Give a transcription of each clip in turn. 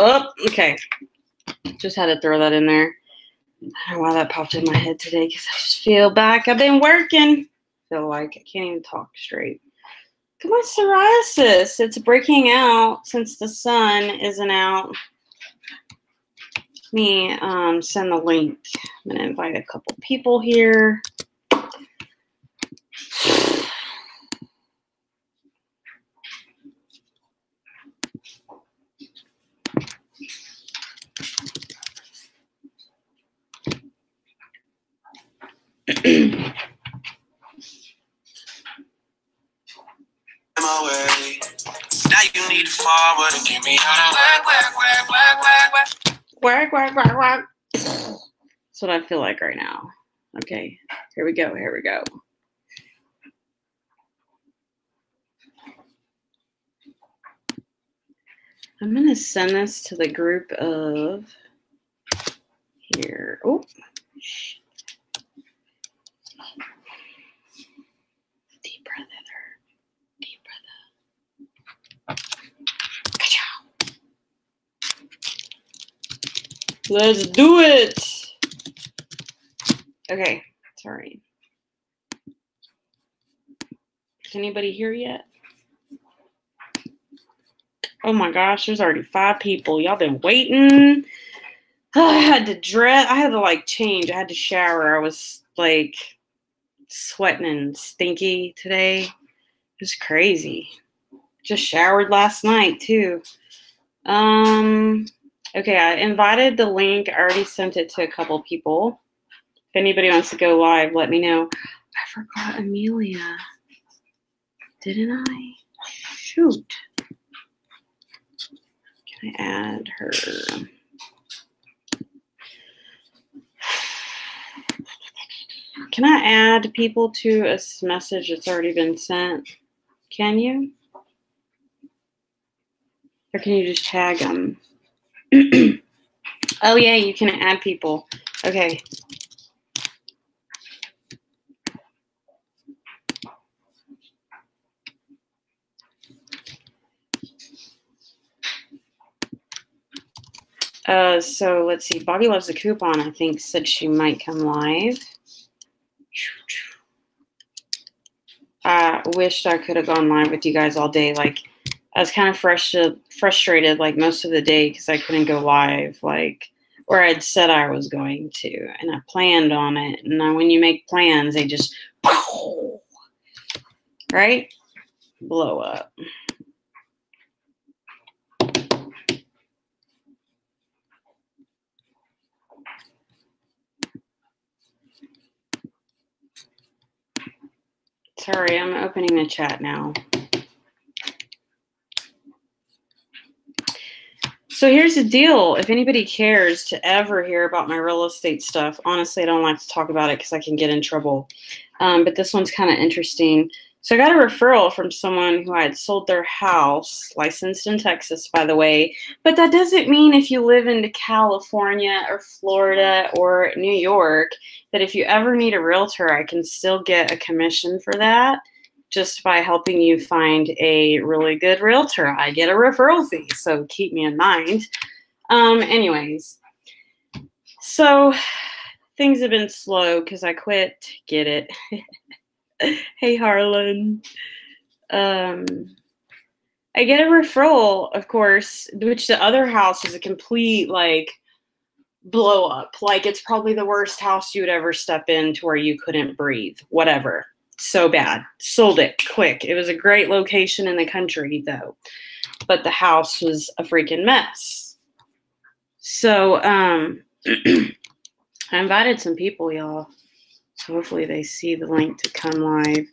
Oh, okay. Just had to throw that in there. I don't know why that popped in my head today because I just feel back. I've been working. Feel like I can't even talk straight. Come on, psoriasis. It's breaking out since the sun isn't out. Let me send the link. I'm going to invite a couple people here. Now you need to forward and give me all the Work. That's what I feel like right now. Okay, here we go. I'm going to send this to the group of here. Oh, deep breath, Heather. Deep breath. Let's do it. Okay, sorry. Can anybody hear yet? Oh my gosh, there's already 5 people. Y'all been waiting. I had to like change. I had to shower. I was like sweating and stinky today. It was crazy. Just showered last night too. Okay, I invited the link. I already sent it to a couple people. If anybody wants to go live, let me know. I forgot Amelia. Didn't I? Shoot. Can I add her? Can I add people to a message that's already been sent? Can you? Or can you just tag them? Oh, yeah, you can add people. Okay. So let's see. Bobby Loves a Coupon, I think, said she might come live. I wished I could have gone live with you guys all day. Like, I was kind of frustrated like most of the day because I couldn't go live, like, or I'd said I was going to, and I planned on it. And now when you make plans, they just, right? Blow up. Sorry, I'm opening the chat now. So here's the deal. If anybody cares to ever hear about my real estate stuff, honestly, I don't like to talk about it because I can get in trouble. But this one's kind of interesting. So I got a referral from someone who had sold their house, licensed in Texas, by the way. But that doesn't mean if you live in California or Florida or New York, that if you ever need a realtor, I can still get a commission for that. Just by helping you find a really good realtor, I get a referral fee. So keep me in mind. Anyways, so things have been slow because I quit. Get it? Hey, Harlan. I get a referral, of course, which the other house is a complete like blow up. Like it's probably the worst house you would ever step in to where you couldn't breathe. Whatever. So bad. Sold it quick. It was a great location in the country, though. But the house was a freaking mess. So I invited some people, y'all. So hopefully they see the link to come live.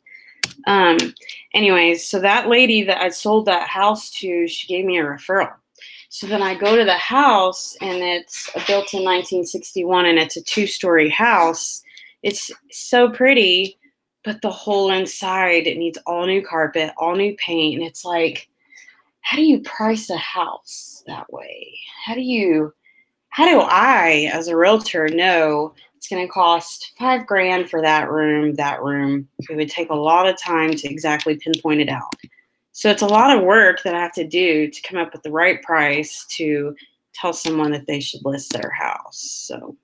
Anyways, so that lady that I sold that house to, she gave me a referral. So then I go to the house, and it's built in 1961, and it's a 2-story house. It's so pretty. But the whole inside, it needs all new carpet, all new paint. And it's like, how do you price a house that way? How do I, as a realtor, know it's going to cost $5,000 for that room? It would take a lot of time to exactly pinpoint it out. So it's a lot of work that I have to do to come up with the right price to tell someone that they should list their house. So,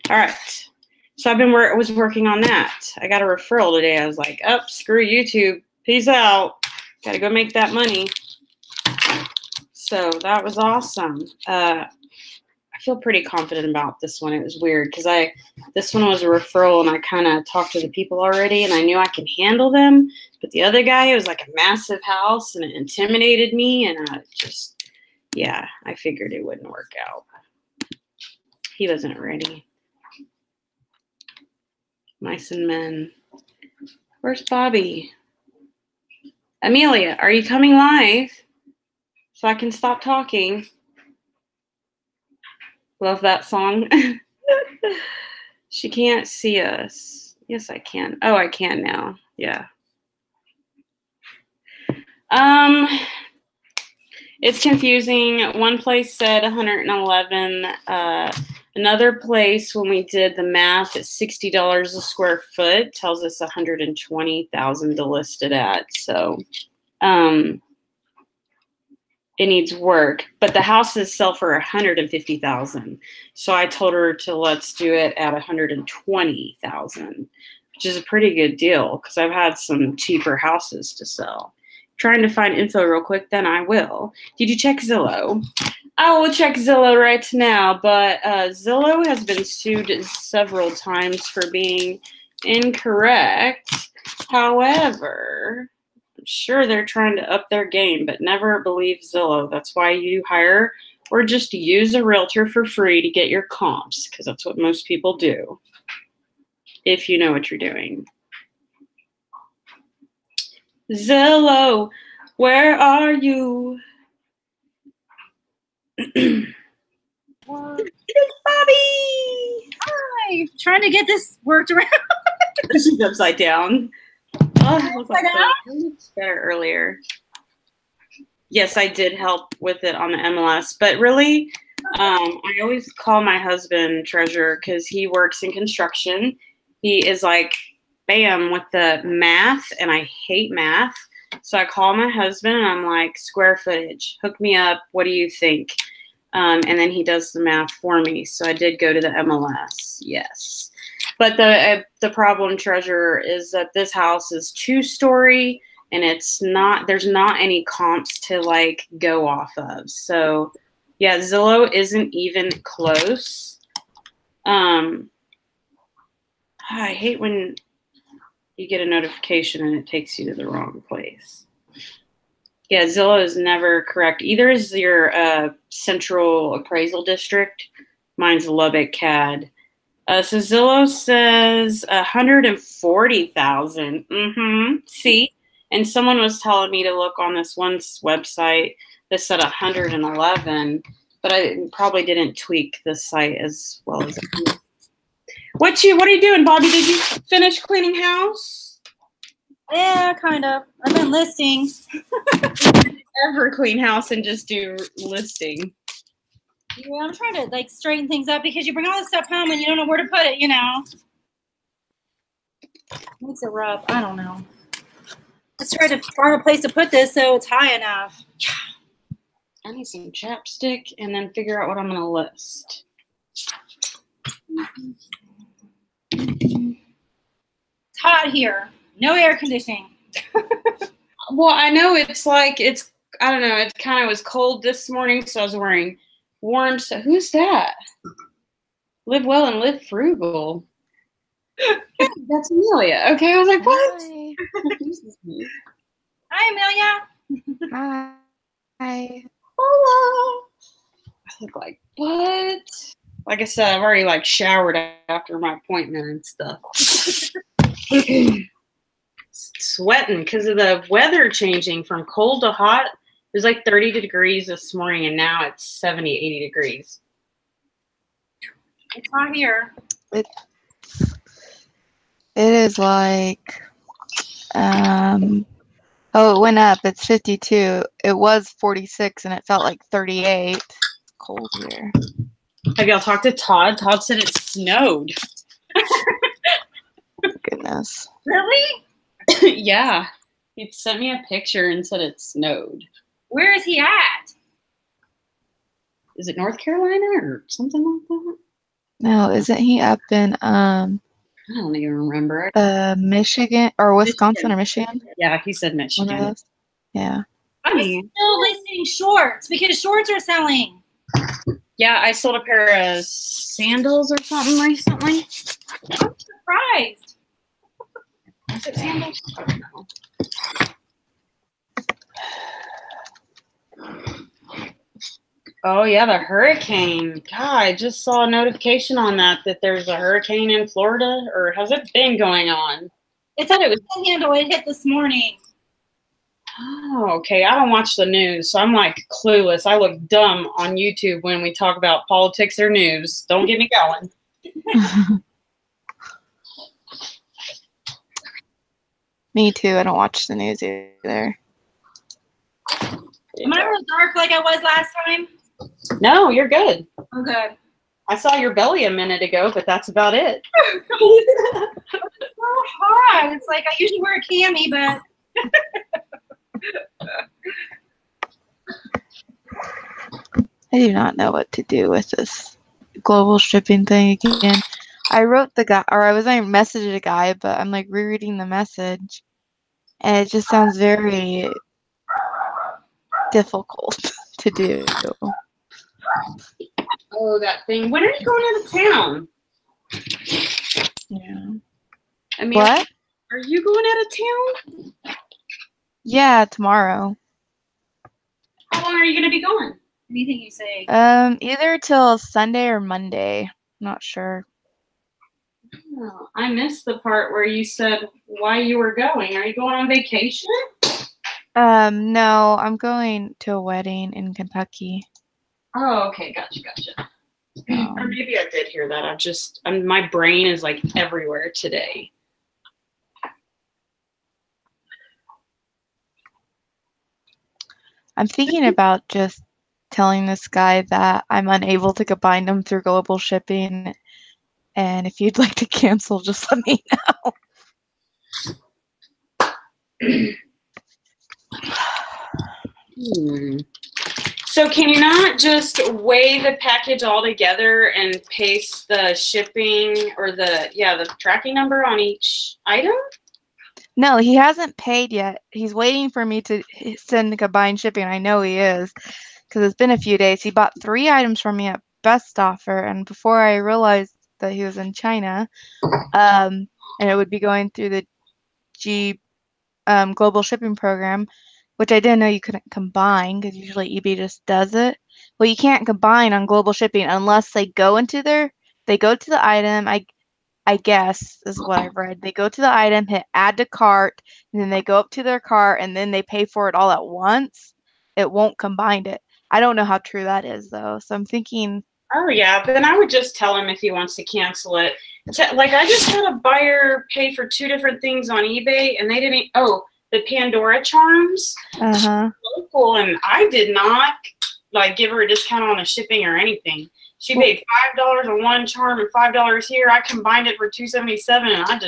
all right. So I was working on that. I got a referral today. I was like, oh, screw YouTube. Peace out. Got to go make that money. So that was awesome. I feel pretty confident about this one. It was weird because this one was a referral and I kind of talked to the people already and I knew I can handle them. But the other guy, it was like a massive house and it intimidated me and I figured it wouldn't work out. He wasn't ready. Mice and men. Where's Bobby? Amelia, are you coming live so I can stop talking? Love that song. She can't see us. Yes, I can. Oh, I can now. Yeah. It's confusing. One place said 111. Another place, when we did the math, at $60 a square foot, tells us 120,000 to list it at. So, it needs work, but the houses sell for 150,000. So I told her to let's do it at 120,000, which is a pretty good deal because I've had some cheaper houses to sell. Trying to find info real quick, then I will. Did you check Zillow? I will check Zillow right now, but Zillow has been sued several times for being incorrect. However, I'm sure they're trying to up their game, but never believe Zillow. That's why you hire or just use a realtor for free to get your comps, because that's what most people do, if you know what you're doing. Zillow, where are you? It's Bobby! Hi! Trying to get this worked around. She's upside down. Oh, it's better earlier. Yes, I did help with it on the MLS, but really, I always call my husband treasurer because he works in construction. He is like, bam, with the math, and I hate math. So I call my husband and I'm like, square footage, hook me up. What do you think? And then he does the math for me. So I did go to the MLS. Yes. But the problem, treasurer, is that this house is 2-story and there's not any comps to like go off of. So yeah, Zillow isn't even close. I hate when you get a notification and it takes you to the wrong place. Yeah, Zillow is never correct. Either is your central appraisal district. Mine's Lubbock CAD. So Zillow says 140,000. See? And someone was telling me to look on this one website that said 111, but I probably didn't tweak the site as well as I can. What are you doing, Bobby? Did you finish cleaning house? Yeah, kind of. I've been listing. Ever clean house and just do listing? Yeah, I'm trying to like straighten things up because you bring all this stuff home and you don't know where to put it, you know. Makes it rough. I don't know. Let's try to find a place to put this so it's high enough. I need some chapstick and then figure out what I'm going to list. It's hot here. No air conditioning. Well, I know I don't know, it kind of was cold this morning, so I was wearing warm stuff. Who's that? Live well and live frugal. That's Amelia. Okay, I was like, what? Hi, Amelia. Hi. Hello. I look like, what? Like I said, I've already like showered after my appointment and stuff. Sweating because of the weather changing from cold to hot. It was like 30 degrees this morning, and now it's 70, 80 degrees. It's hot here. It is like, it went up. It's 52. It was 46, and it felt like 38. It's cold here. Have y'all talked to Todd? Todd said it snowed. Goodness. Really? Yeah. He sent me a picture and said it snowed. Where is he at? is it North Carolina or something like that? No, isn't he up in I don't even remember. Michigan or Wisconsin Michigan. or Michigan? Yeah, he said One of Michigan. those. Yeah. I'm Funny. still listing shorts because shorts are selling. Yeah, I sold a pair of sandals or something recently. I'm surprised. Is it sandals? I don't know. Oh yeah, the hurricane. God, I just saw a notification on that there's a hurricane in Florida, or has it been going on? It's on the handle. It hit this morning. Oh, okay. I don't watch the news, so I'm like clueless. I look dumb on YouTube when we talk about politics or news. Don't get me going. Me too. I don't watch the news either. Am I real dark like I was last time? No, you're good. I'm good. I saw your belly a minute ago, but that's about it. It's so hot. It's like I usually wear a cami, but I do not know what to do with this global shipping thing again. I wrote the guy, or I was going to message a guy, but I'm like rereading the message, and it just sounds very difficult to do. Oh, that thing. When are you going out of town? Yeah. I mean, What? Are you going out of town? Yeah, tomorrow. How long are you going to be gone? anything you say. Either till Sunday or Monday. I'm not sure. Oh, I missed the part where you said why you were going. Are you going on vacation? No, I'm going to a wedding in Kentucky. Oh, okay. Gotcha. Or maybe I did hear that. My brain is like everywhere today. I'm thinking about just telling this guy that I'm unable to combine them through global shipping, and if you'd like to cancel, just let me know. So can you not just weigh the package all together and paste the shipping or the tracking number on each item? No, he hasn't paid yet. He's waiting for me to send the combined shipping. I know he is, because it's been a few days. He bought 3 items from me at best offer, and before I realized that he was in China, and it would be going through the global shipping program, which I didn't know you couldn't combine, because usually eBay just does it. Well, you can't combine on global shipping unless they go to the item. I guess is what I've read. They go to the item, hit add to cart, and then they go up to their cart, and then they pay for it all at once. It won't combine it. I don't know how true that is, though. So I'm thinking. Oh, yeah. Then I would just tell him if he wants to cancel it. Like, I just had a buyer pay for 2 different things on eBay, and they didn't. Oh, the Pandora charms. Local, and I did not give her a discount on the shipping or anything. She paid $5 on one charm and $5 here. I combined it for $277, and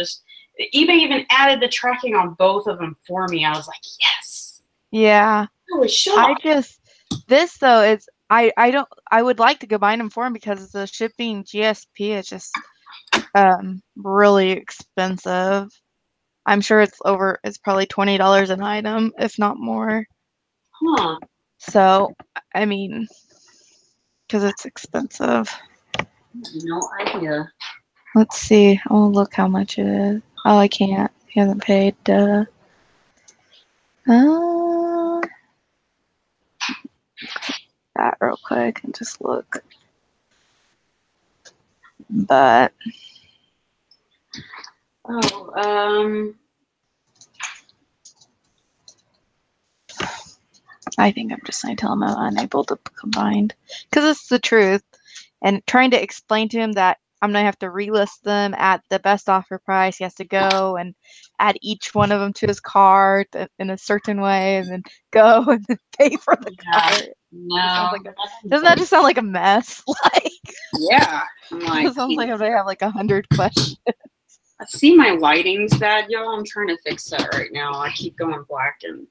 eBay even added the tracking on both of them for me. I was like, yes. Yeah. I was shocked. This though is I would like to combine them for him because the shipping GSP is just really expensive. I'm sure it's probably $20 an item, if not more. Huh. So, I mean, because it's expensive. No idea. Let's see. I'll look how much it is. Oh, I can't. He hasn't paid. That real quick and just look. But I think I'm just going to tell him I'm unable to combine, because it's the truth, and trying to explain to him that I'm going to have to relist them at the best offer price. He has to go and add each one of them to his cart in a certain way, and then go and then pay for the cart. No. Doesn't that just sound like a mess? Yeah. I'm like, it sounds like they have 100 questions. I see my lighting's bad, y'all. I'm trying to fix that right now. I keep going black and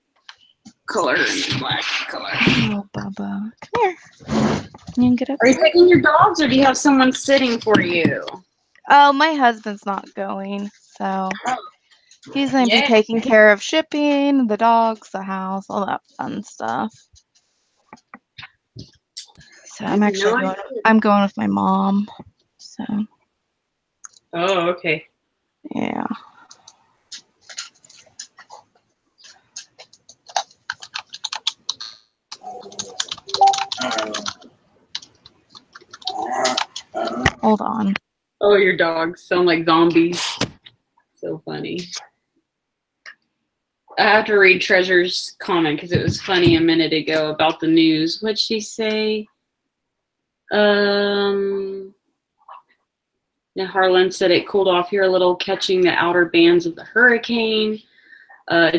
color and the black color. Oh, Bubba. Come here. You can get up Are you here. taking your dogs, or do you have someone sitting for you? Oh, my husband's not going, so he's going to be Yeah. taking care of shipping, the dogs, the house, all that fun stuff. So I'm actually going. I'm going with my mom. So Oh, okay. yeah. Hold on. Oh, your dogs sound like zombies. So funny. I have to read Treasure's comment because it was funny a minute ago about the news. What'd she say? Harlan said it cooled off here a little, catching the outer bands of the hurricane.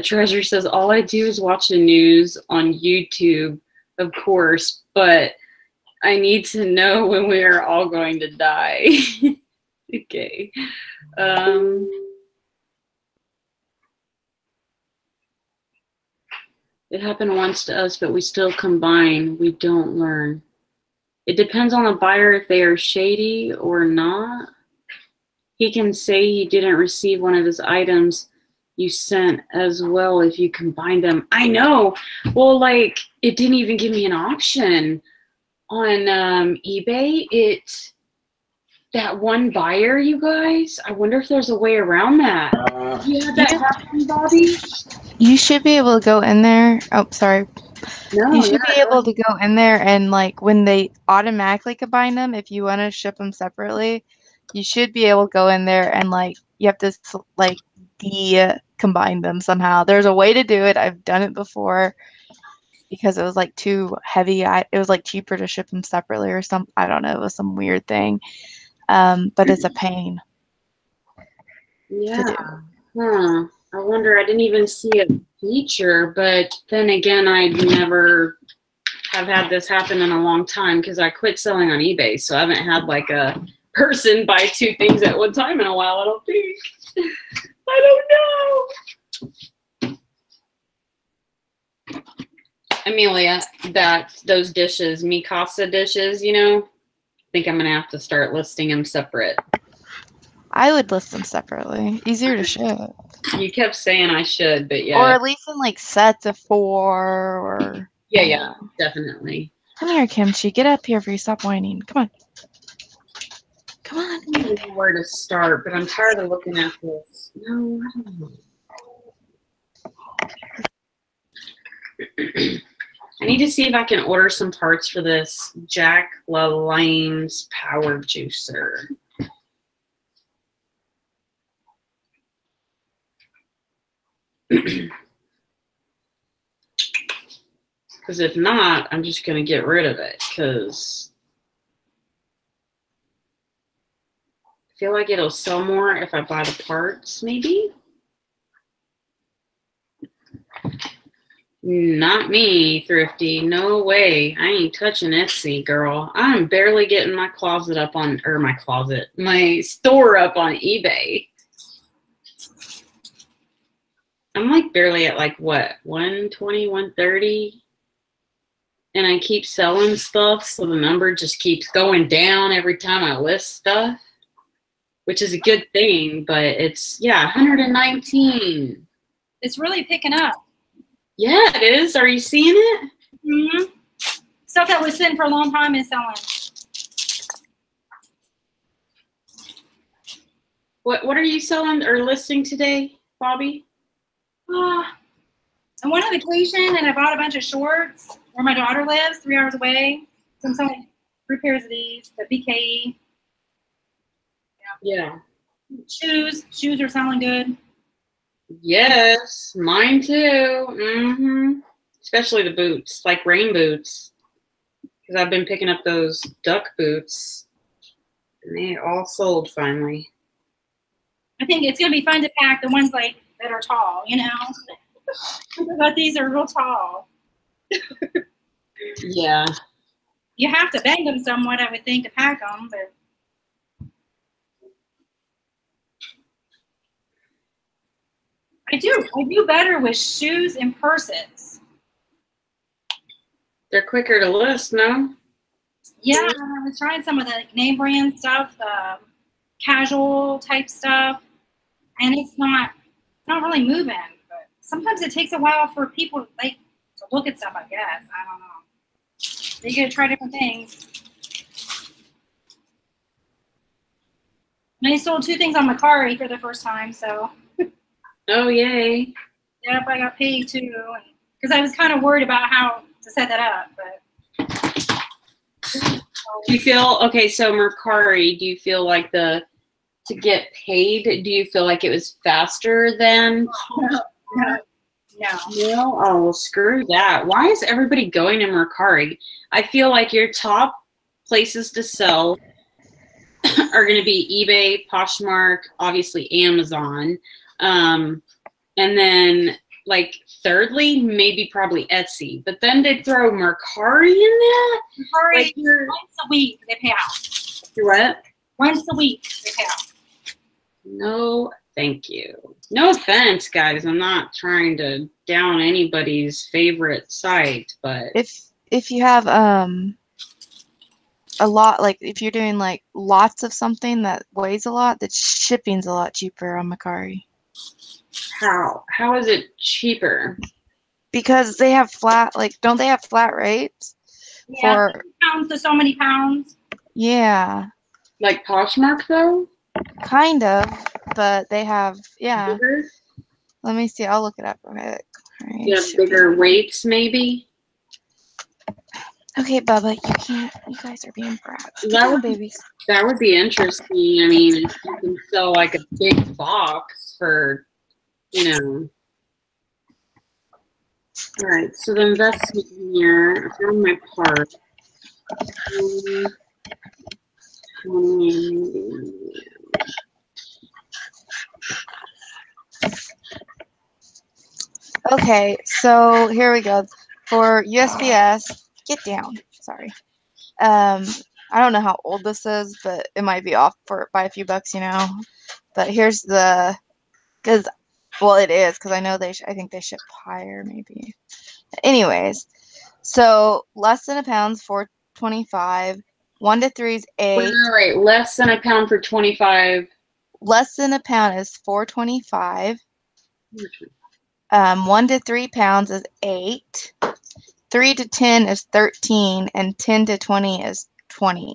Treasure says, all I do is watch the news on YouTube, of course, but I need to know when we are all going to die. Okay. It happened once to us, but we still combine. We don't learn. It depends on the buyer if they are shady or not. He can say he didn't receive one of his items you sent as well if you combine them. I know. Well, like, it didn't even give me an option on eBay. That one buyer, you guys, I wonder if there's a way around that. You had that happen, Bobby? You should be able to go in there. Oh, sorry. No, You should be able to go in there and, like, when they automatically combine them, if you want to ship them separately, you should be able to go in there and, like, you have to, like, combine them somehow. There's a way to do it. I've done it before because it was, like, too heavy. It was, like, cheaper to ship them separately or something. I don't know. It was some weird thing. But it's a pain. Yeah. Huh. I wonder. I didn't even see a feature, but then again, I never have had this happen in a long time because I quit selling on eBay, so I haven't had like a person buy two things at one time in a while. I don't think. I don't know. Amelia, those dishes, Mikasa dishes, I think I'm gonna have to start listing them separate. I would list them separately. Easier to ship. You kept saying I should, but yeah. Or at least in, like, sets of 4 or... Yeah, definitely. Come here, Kimchi. Get up here before you stop whining. Come on. Come on. I don't know where to start, but I'm tired of looking at this. No, I don't know. I need to see if I can order some parts for this Jack LaLanne's power juicer. Because if not, I'm just going to get rid of it because I feel like it'll sell more if I buy the parts, maybe? Not me, Thrifty. No way. I ain't touching Etsy, girl. I'm barely getting my closet up on, or my store up on eBay. I'm like barely at like what, 120, 130? And I keep selling stuff, so the number just keeps going down every time I list stuff, which is a good thing, but it's, 119. It's really picking up. Yeah, it is. Are you seeing it? Mm-hmm. Stuff that was sitting for a long time is selling. What are you selling or listing today, Bobby? I went on vacation and I bought a bunch of shorts where my daughter lives, 3 hours away. So I'm selling 3 pairs of these, the BKE. Yeah. Shoes are selling good. Yes, mine too. Mm-hmm. Especially the boots, like rain boots. Because I've been picking up those duck boots. And they all sold finally. I think it's going to be fun to pack the ones like that are tall, But these are real tall. Yeah. You have to bang them somewhat, I would think, to pack them, but I do better with shoes and purses. They're quicker to list, no? Yeah, I was trying some of the name brand stuff, casual type stuff, and it's not really moving. But sometimes it takes a while for people like to look at stuff. I guess I don't know. They get to try different things. And I sold 2 things on Macari for the first time, so. Oh, yay. Yep, I got paid too, because I was kind of worried about how to set that up, but. Do you feel, okay, so Mercari, do you feel like to get paid, do you feel like it was faster than? No. No? Oh, well, screw that. Why is everybody going to Mercari? I feel like your top places to sell are going to be eBay, Poshmark, obviously Amazon, and then like thirdly, maybe probably Etsy. But then they throw Mercari in that. Mercari, like once a week they pay out. What? Once a week they pay out. No, thank you. No offense, guys. I'm not trying to down anybody's favorite site, but if you have a lot, like if you're doing like lots of something that weighs a lot, the shipping's a lot cheaper on Mercari. How is it cheaper? Because they have flat, like, don't they have flat rates? Yeah, for pounds to so many pounds. Yeah. Like Poshmark though? Kind of, but they have, yeah. Bigger? Let me see. I'll look it up real quick. Right, Yeah, bigger weights maybe. Okay, Bubba, you can't. You guys are being brats. Get That down, would babies. That would be interesting. I mean, if you can sell like a big box for, you know. All right, so the investment here, I found my part. Okay, so here we go. For USPS, get down. Sorry. I don't know how old this is, but it might be off by a few bucks, you know. But here's the, well, it is because I know I think they ship higher, maybe. Anyways, so less than a pound's $4.25. 1 to 3 is $8. Wait, less than a pound for 25. Less than a pound is $4.25. 1 to 3 pounds is $8. 3 to 10 is $13, and 10 to 20 is $20.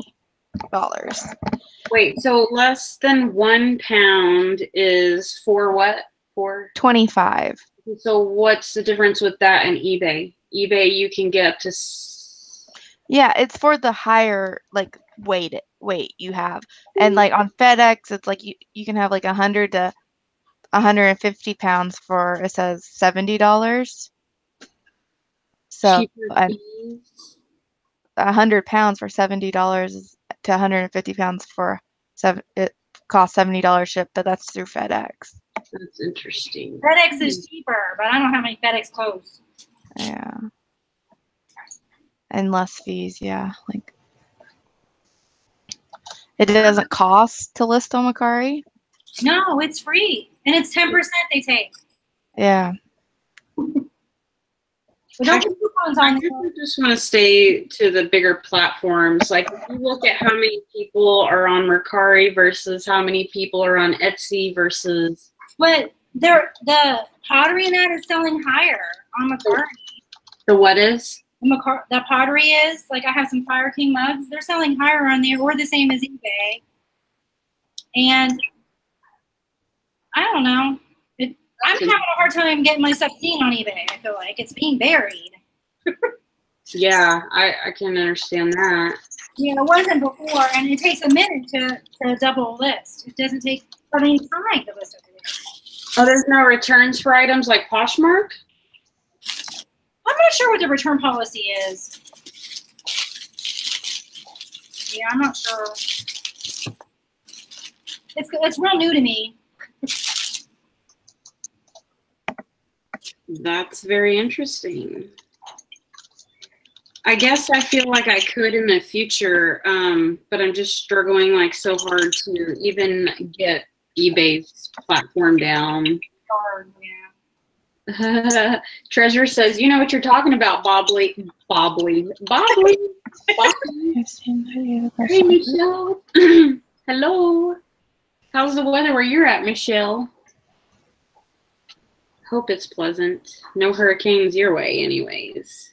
Wait, so less than 1 pound is for what? For $25. So what's the difference with that and eBay? eBay, you can get up to. Yeah, it's for the higher like weight you have, and like on FedEx, it's like you can have like 100 to 150 pounds for, it says $70. So 100 pounds for $70 to 150 pounds for it costs $70 ship, but that's through FedEx. That's interesting. FedEx is cheaper, but I don't have any FedEx clothes. Yeah. And less fees, yeah. Like it doesn't cost to list on Mercari. No, it's free, and it's 10% they take. Yeah. I just want to stay to the bigger platforms. Like if you look at how many people are on Mercari versus how many people are on Etsy versus. But the pottery in that is selling higher on Mercari. The what is? The pottery is, like I have some Fire King mugs. They're selling higher on there, or the same as eBay. And I don't know. I'm having a hard time getting my stuff seen on eBay. I feel like it's being buried. Yeah, I can understand that. Yeah, it wasn't before, and it takes a minute to double list. It doesn't take any time to list everything. Oh, there's no returns for items like Poshmark? I'm not sure what the return policy is. Yeah, I'm not sure. It's real new to me. That's very interesting. I guess I feel like I could in the future, but I'm just struggling like so hard to even get eBay's platform down. Hard, yeah. Treasure says, you know what you're talking about, Bobbly. Bobbly. Bobbly. Bobbly. Hey, Michelle. Hello. How's the weather where you're at, Michelle? Hope it's pleasant. No hurricanes your way, anyways.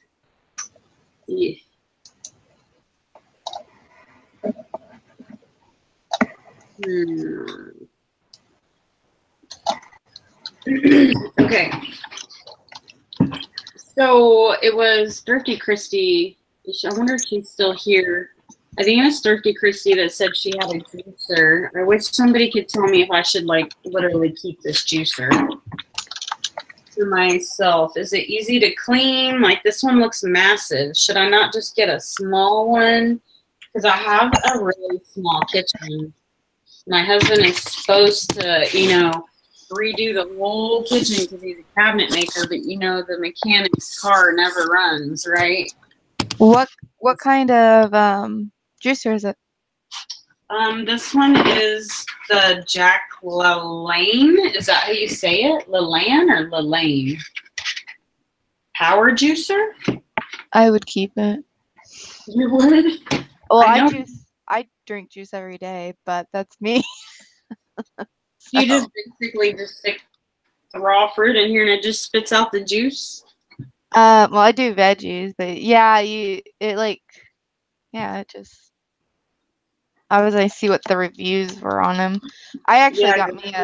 Yeah. Okay. So it was Thrifty Christy. I wonder if she's still here. I think it was Thrifty Christy that said she had a juicer. I wish somebody could tell me if I should like literally keep this juicer to myself. Is it easy to clean? Like this one looks massive. Should I not just get a small one? Because I have a really small kitchen. My husband is supposed to, you know, redo the whole kitchen because he's a cabinet maker, but you know the mechanic's car never runs, right? What kind of juicer is it? This one is the Jack LaLanne. Is that how you say it? LaLanne or LaLanne? Power juicer? I would keep it. You would? Well, I drink juice every day, but that's me. You just basically just stick the raw fruit in here and it just spits out the juice? Well, I do veggies, but yeah, I was gonna see what the reviews were on them. I actually got me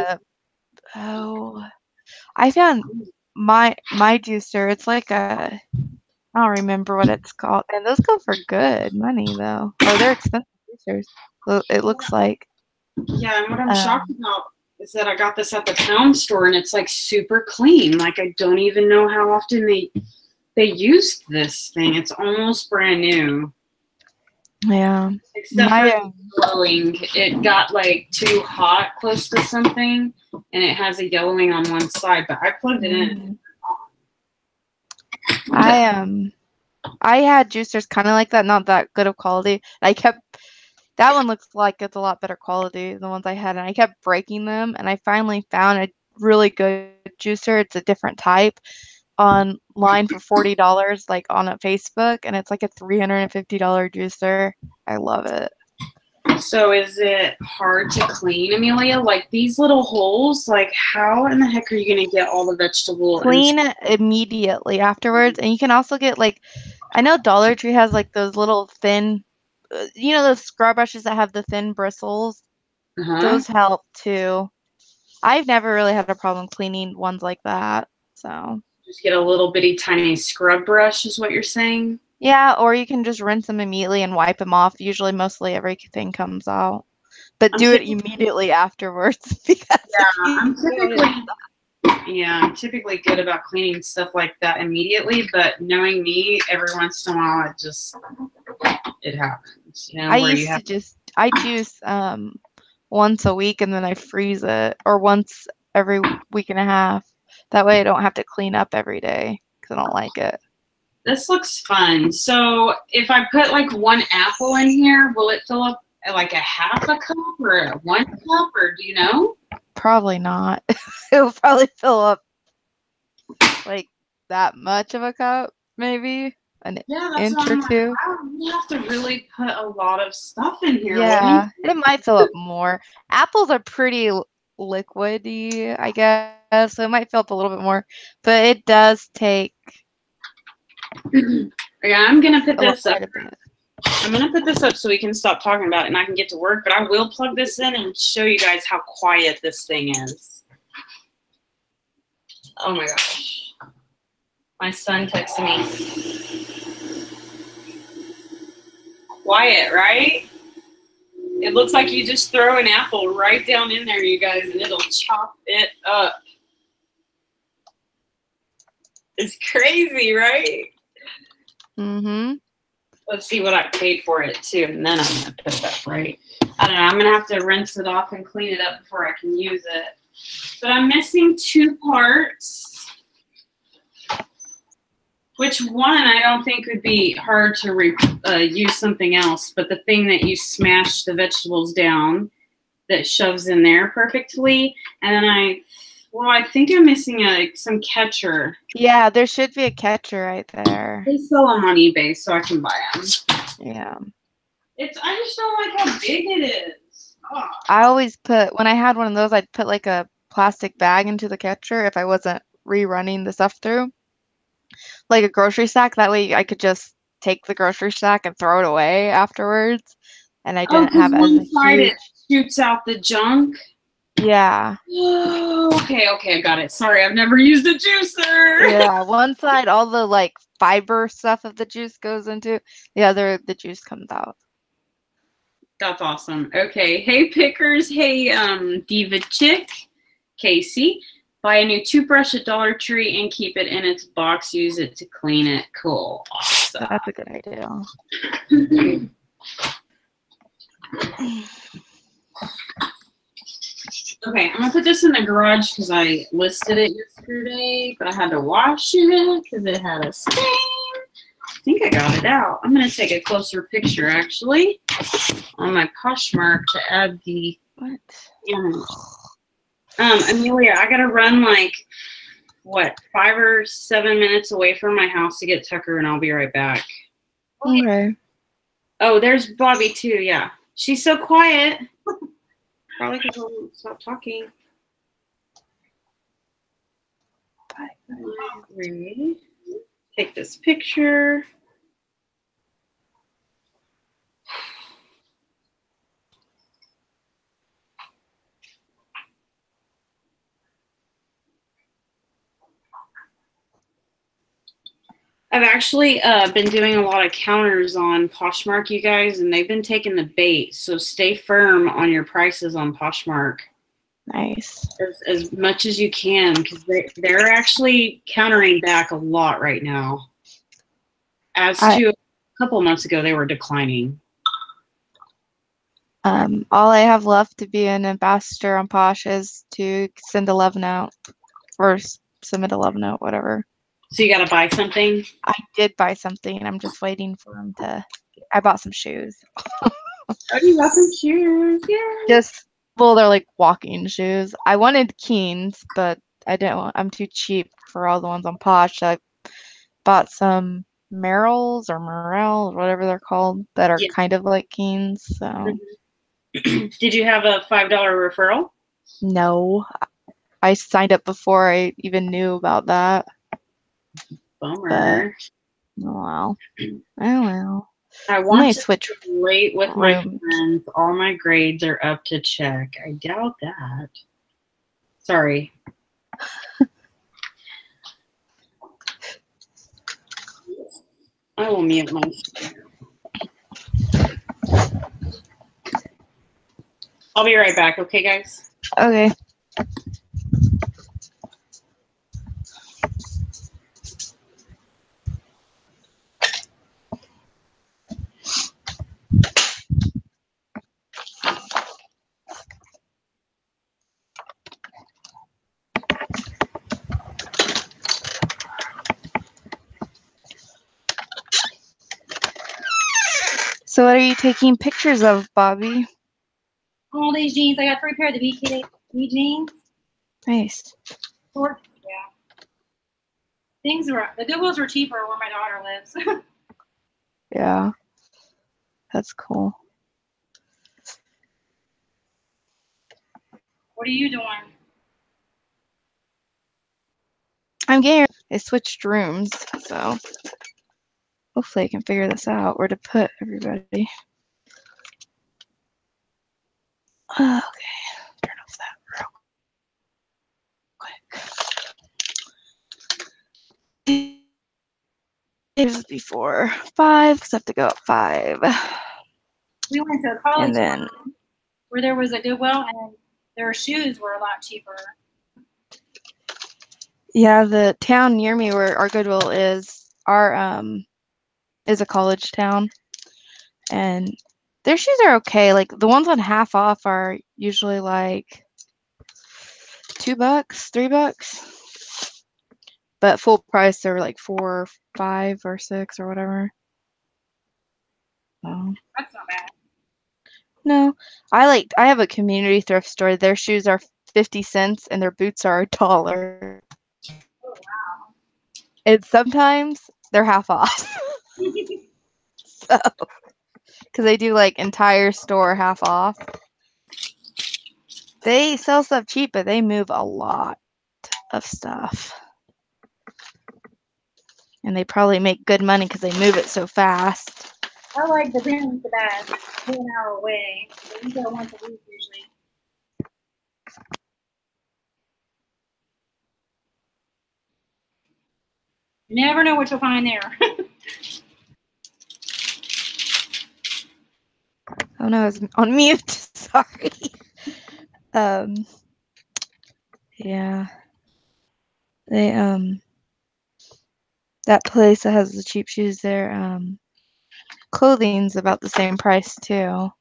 I found my juicer. It's like I don't remember what it's called, and those go for good money though. Or they're expensive juicers. It looks like. Yeah, and what I'm shocked about is that I got this at the pound store and it's like super clean. Like I don't even know how often they used this thing. It's almost brand new. Yeah. Except for glowing. It got like too hot close to something and it has a yellowing on one side, but I plugged it in. I had juicers kind of like that, not that good of quality. That one looks like it's a lot better quality than the ones I had, and I kept breaking them, and I finally found a really good juicer. It's a different type online for $40, like on a Facebook, and it's like a $350 juicer. I love it. So is it hard to clean, Amelia? Like these little holes, like how in the heck are you going to get all the vegetable? Clean immediately afterwards, and you can also get like, I know Dollar Tree has like those little thin, you know, those scrub brushes that have the thin bristles. Those help too. I've never really had a problem cleaning ones like that. So just get a little bitty tiny scrub brush is what you're saying? Yeah, or you can just rinse them immediately and wipe them off. Usually mostly everything comes out. But do it immediately afterwards because I'm typically good about cleaning stuff like that immediately, but knowing me, every once in a while it happens. You know, I juice once a week and then I freeze it, or once every week and a half. That way I don't have to clean up every day because I don't like it. This looks fun. So if I put like one apple in here, will it fill up like a half a cup or 1 cup, or do you know? Probably not. It'll probably fill up like that much of a cup, maybe an inch or two. You have to really put a lot of stuff in here. Yeah, it might fill up more. Apples are pretty liquidy, I guess, so it might fill up a little bit more, but it does take. Yeah, I'm gonna put this up. I'm gonna put this up so we can stop talking about it and I can get to work. But I will plug this in and show you guys how quiet this thing is. Oh my gosh! My son texted me. Quiet, right? It looks like you just throw an apple right down in there, you guys, and it'll chop it up. It's crazy, right? Mm-hmm. Let's see what I paid for it too, and then I'm gonna put that right. I don't know. I'm gonna have to rinse it off and clean it up before I can use it. But I'm missing 2 parts. Which one I don't think would be hard to use something else, but the thing that you smash the vegetables down that shoves in there perfectly. And then Well, I think I'm missing some catcher. Yeah, there should be a catcher right there. They sell them on eBay, so I can buy them. Yeah. I just don't like how big it is. Oh. I always put, when I had one of those, I'd put like a plastic bag into the catcher if I wasn't rerunning the stuff through. Like a grocery sack. That way I could just take the grocery sack and throw it away afterwards. And I didn't have as a huge... it shoots out the junk? Yeah. Oh, okay, I got it. Sorry, I've never used a juicer. Yeah, one side, all the like fiber stuff of the juice goes into. The other, the juice comes out. That's awesome. Okay. Hey, pickers. Hey, Diva Chick, Casey. Buy a new toothbrush at Dollar Tree and keep it in its box. Use it to clean it. Cool. Awesome. That's a good idea. Okay, I'm going to put this in the garage because I listed it yesterday, but I had to wash it because it had a stain. I think I got it out. I'm going to take a closer picture, actually, on my Poshmark to add the image. Amelia, I got to run like, what, 5 or 7 minutes away from my house to get Tucker, and I'll be right back. Okay. Oh, there's Bobby, too, yeah. She's so quiet. Probably because I won't stop talking. Take this picture. I've actually been doing a lot of counters on Poshmark, you guys, and they've been taking the bait. So stay firm on your prices on Poshmark. Nice. As much as you can, because they're actually countering back a lot right now. As to a couple months ago, they were declining. All I have left to be an ambassador on Posh is to send a love note or submit a love note, whatever. So you got to buy something? I did buy something, and I'm just waiting for them to... I bought some shoes. Oh, you got some shoes. Yeah. Well, they're like walking shoes. I wanted Keens, but I didn't want... I'm too cheap for all the ones on Posh. So I bought some Merrells or Morels, whatever they're called, that are kind of like Keens. So... Did you have a $5 referral? No. I signed up before I even knew about that. Bummer. But, oh well. Oh well. I want to switch late with my friends. All my grades are up to check. I doubt that. Sorry. I will mute my screen. I'll be right back, okay, guys? Okay. So what are you taking pictures of, Bobby? All these jeans. I got 3 pairs of BK jeans. Nice. Short, yeah. The Goodwills were cheaper where my daughter lives. Yeah. That's cool. What are you doing? I'm getting... I switched rooms, so hopefully I can figure this out, where to put everybody. Okay. Turn off that real quick. It was before 5, because I have to go at 5. We went to a college And then where there was a Goodwill, and their shoes were a lot cheaper. yeah, the town near me where our Goodwill is a college town, and their shoes are okay. Like the ones on half off are usually like $2, $3, but full price they're like 4, 5, or 6 or whatever. So, That's not bad. no, I have a community thrift store. Their shoes are 50 cents and their boots are $1. Oh, wow. And sometimes they're half off. So, because they do like entire store half off. They sell stuff cheap, but they move a lot of stuff. And they probably make good money because they move it so fast. I like the Greenland's the best. 1 hour away. We go once a week usually. You never know what you'll find there. Oh no, I was on mute. Sorry. Yeah. They that place that has the cheap shoes there, clothing's about the same price too.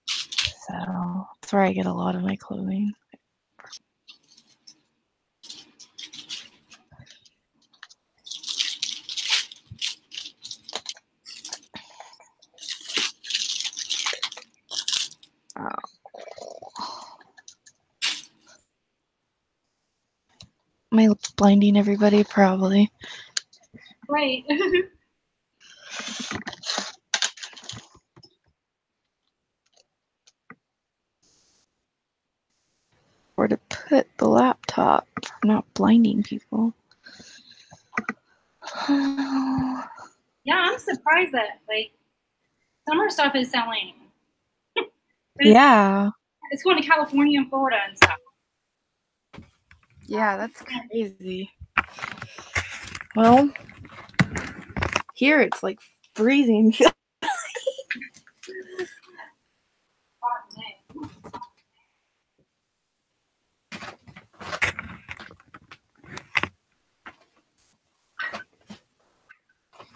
So that's where I get a lot of my clothing. Am I blinding everybody? Probably. Right. Where to put the laptop for not blinding people. Yeah, I'm surprised that like summer stuff is selling. Yeah. It's going to California and Florida and stuff. Yeah, that's crazy. Well, here it's like freezing.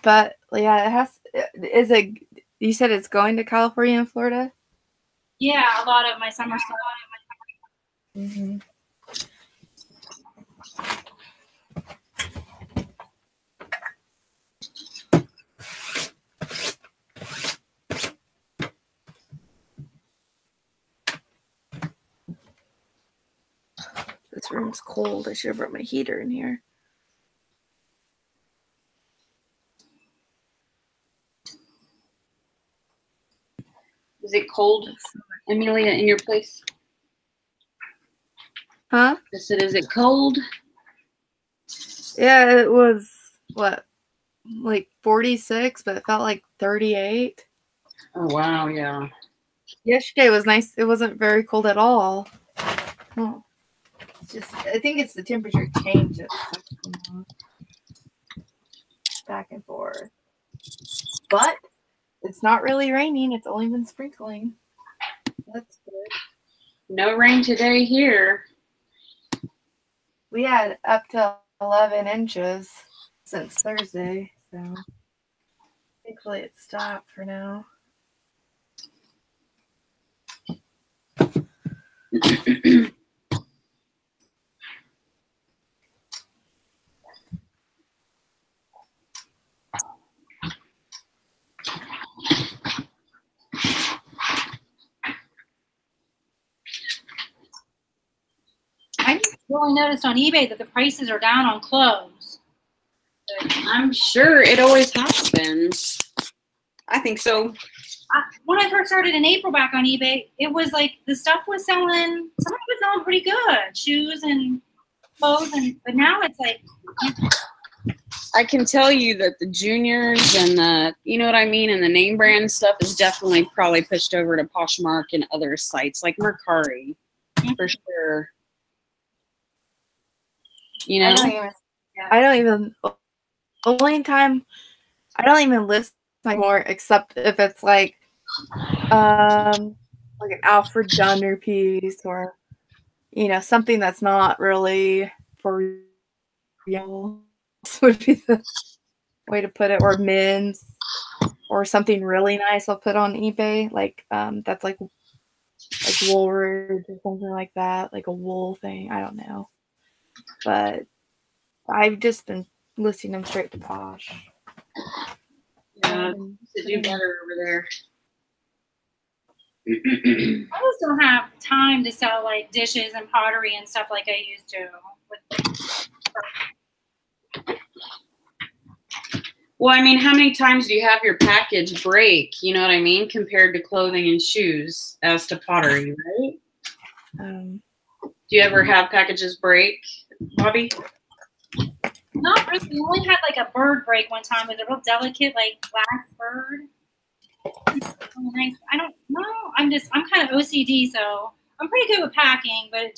But yeah, it has. Is it? You said it's going to California and Florida. Yeah, a lot of my summer stuff. Mm-hmm. This room's cold. I should have brought my heater in here. Is it cold, Amelia, in your place? Huh? I said, is it cold? Yeah, it was what, like 46, but it felt like 38. Oh, wow, yeah. Yesterday was nice. It wasn't very cold at all. Oh. Just, I think it's the temperature change that sucks them off. Back and forth. But it's not really raining. It's only been sprinkling. That's good. No rain today here. We had up to 11 inches since Thursday, so thankfully it stopped for now. I really noticed on eBay that the prices are down on clothes. I'm sure it always has been. I think so. When I first started in April back on eBay, it was like the stuff was selling, some of it was selling pretty good, shoes and clothes, but now it's like. I can tell you that the juniors and the, you know what I mean, and the name brand stuff is definitely probably pushed over to Poshmark and other sites like Mercari, for sure. You know? I don't even list anymore except if it's like an Alfred Dunner piece or, you know, something that's not really for real. This would be the way to put it, or men's, or something really nice I'll put on eBay, like that's like Woolridge or something like that, like a wool thing. I don't know, but I've just been listing them straight to Posh. Yeah, to do better over there. I just don't have time to sell like dishes and pottery and stuff like I used to. Well, I mean, how many times do you have your package break? You know what I mean? Compared to clothing and shoes as to pottery, right? Do you ever have packages break, Bobby? Not really. We only had like a bird break one time with a real delicate like glass bird. Really nice. I don't know. I'm kind of OCD, so I'm pretty good with packing, but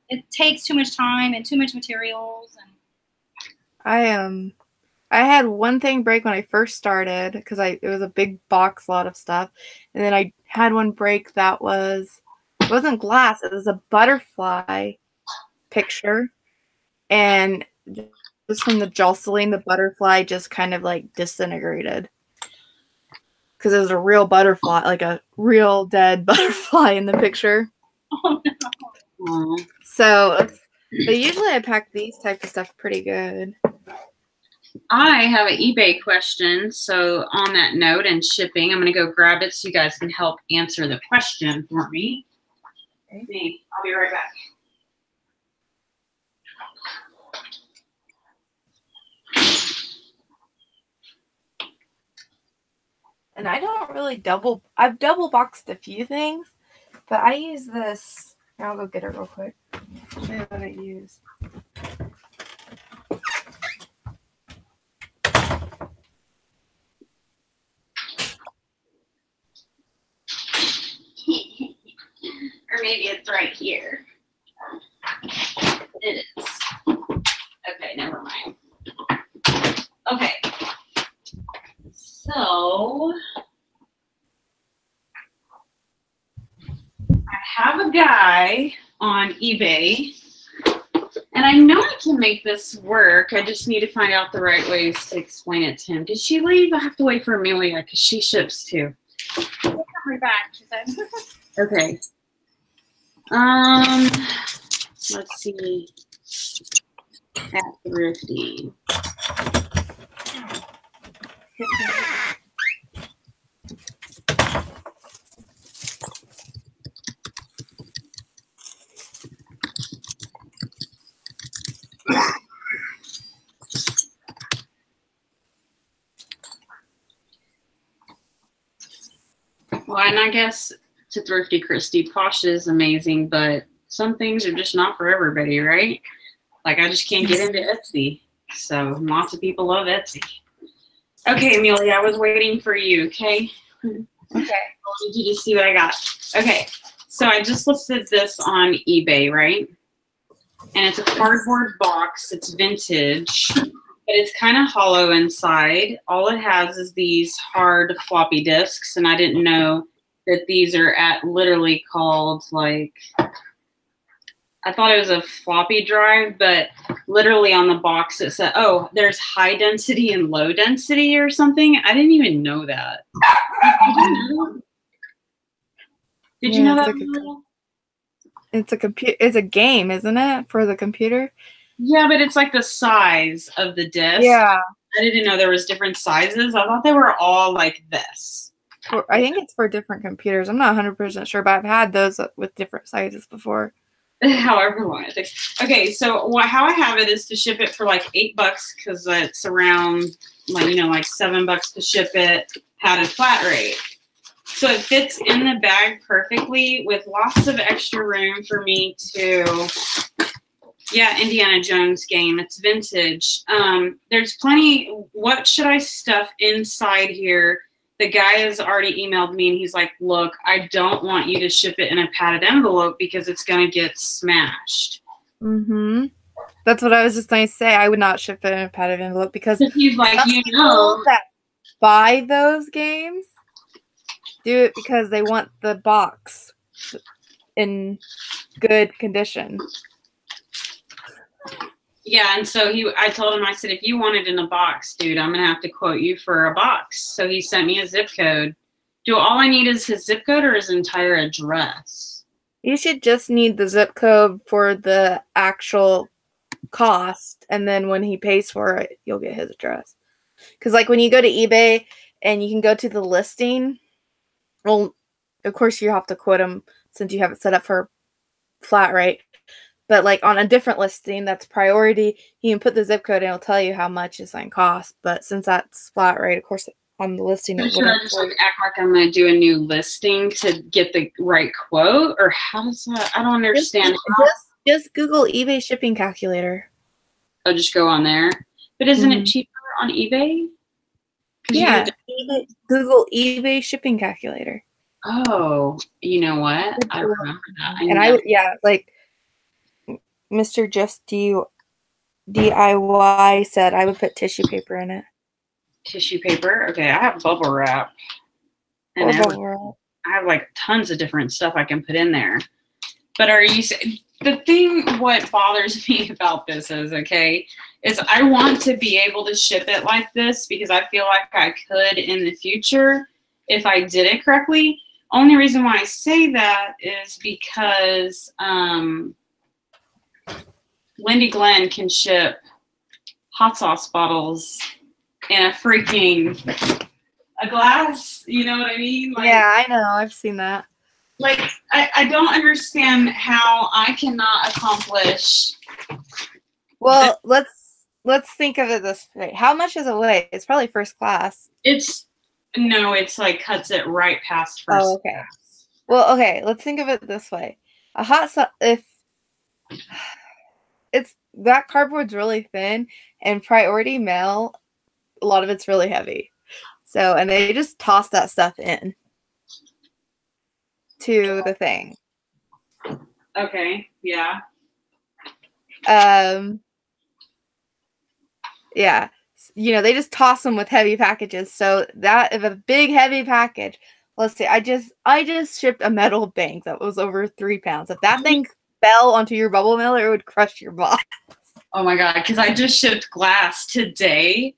it takes too much time and too much materials. And I had one thing break when I first started because it was a big box lot of stuff, and then I had one break that it wasn't glass, it was a butterfly picture, and just from the jostling, the butterfly just kind of like disintegrated because it was a real butterfly, like a real dead butterfly in the picture. oh no. So, but usually I pack these types of stuff pretty good. I have an eBay question. So on that note and shipping, I'm going to go grab it so you guys can help answer the question for me. Okay. I'll be right back. And I don't really I've double boxed a few things, but I use this. I'll go get it real quick. Show you what I use. Or maybe it's right here. It is. Okay, never mind. Okay. So I have a guy on eBay, and I know I can make this work. I just need to find out the right ways to explain it to him. Did she leave? I have to wait for Amelia because she ships too. We'll come right back, she said. Okay. Let's see. At Thrifty. Well, and I guess to Thrifty Christy, Posh is amazing, but some things are just not for everybody, right? Like I just can't get into Etsy. So lots of people love Etsy. Okay, Amelia, I was waiting for you, okay? Okay. I need you to see what I got. Okay, so I just listed this on eBay, right? And it's a cardboard box. It's vintage, but it's kind of hollow inside. All it has is these hard floppy disks, and I didn't know that these are literally called like, I thought it was a floppy drive, but literally on the box it said, oh, there's high density and low density or something. I didn't even know that. Did you know that? Did you know that? It's a game, isn't it, for the computer? Yeah, but it's like the size of the disc. Yeah. I didn't know there was different sizes. I thought they were all like this. I think it's for different computers. I'm not 100% sure, but I've had those with different sizes before. However long it takes. Okay, so how I have it is to ship it for like $8 because it's around like like $7 to ship it, padded flat rate. So it fits in the bag perfectly with lots of extra room for me to, yeah, Indiana Jones game. It's vintage. There's plenty. What should I stuff inside here? The guy has already emailed me and he's like, look, I don't want you to ship it in a padded envelope because it's going to get smashed. Mm-hmm. That's what I was just going to say. I would not ship it in a padded envelope because he's like, people that buy those games do it because they want the box in good condition. Yeah, and so I told him, I said, if you want it in a box, dude, I'm going to have to quote you for a box. So he sent me a zip code. All I need is his zip code or his entire address? You should just need the zip code for the actual cost, and then when he pays for it, you'll get his address. Because like when you go to eBay and you can go to the listing, well, of course you have to quote them since you have it set up for flat rate. But like on a different listing that's priority, you can put the zip code and it'll tell you how much it's going to cost. But since that's flat rate, of course, on the listing it Should I wouldn't. just like act like I'm going to do a new listing to get the right quote, or how does that? I don't understand. Just Google eBay shipping calculator. I'll just go on there. But isn't it cheaper on eBay? Yeah, Google eBay shipping calculator. Oh, you know what? I remember that. Like Mr. Just DIY said, I would put tissue paper in it. Tissue paper? Okay, I have bubble wrap. And I have like tons of different stuff I can put in there. But what bothers me about this is I want to be able to ship it like this because I feel like I could in the future if I did it correctly. Only reason why I say that is because Lindy Glenn can ship hot sauce bottles in a glass, you know what I mean? Like, yeah, I know. I've seen that. Like, I don't understand how I cannot accomplish. Well, let's think of it this way. How much does it weigh? It's probably first class. It's like cuts it right past first. Oh, okay. Well, okay. Let's think of it this way. A hot sauce, if it's that cardboard's really thin, and priority mail, a lot of it's really heavy. So, and they just toss that stuff in to the thing. Okay. Yeah. Yeah. You know, they just toss them with heavy packages. So that if a big heavy package, let's say I just shipped a metal bank that was over 3 pounds. If that thing fell onto your bubble mailer, it would crush your box. Oh my God, because I just shipped glass today.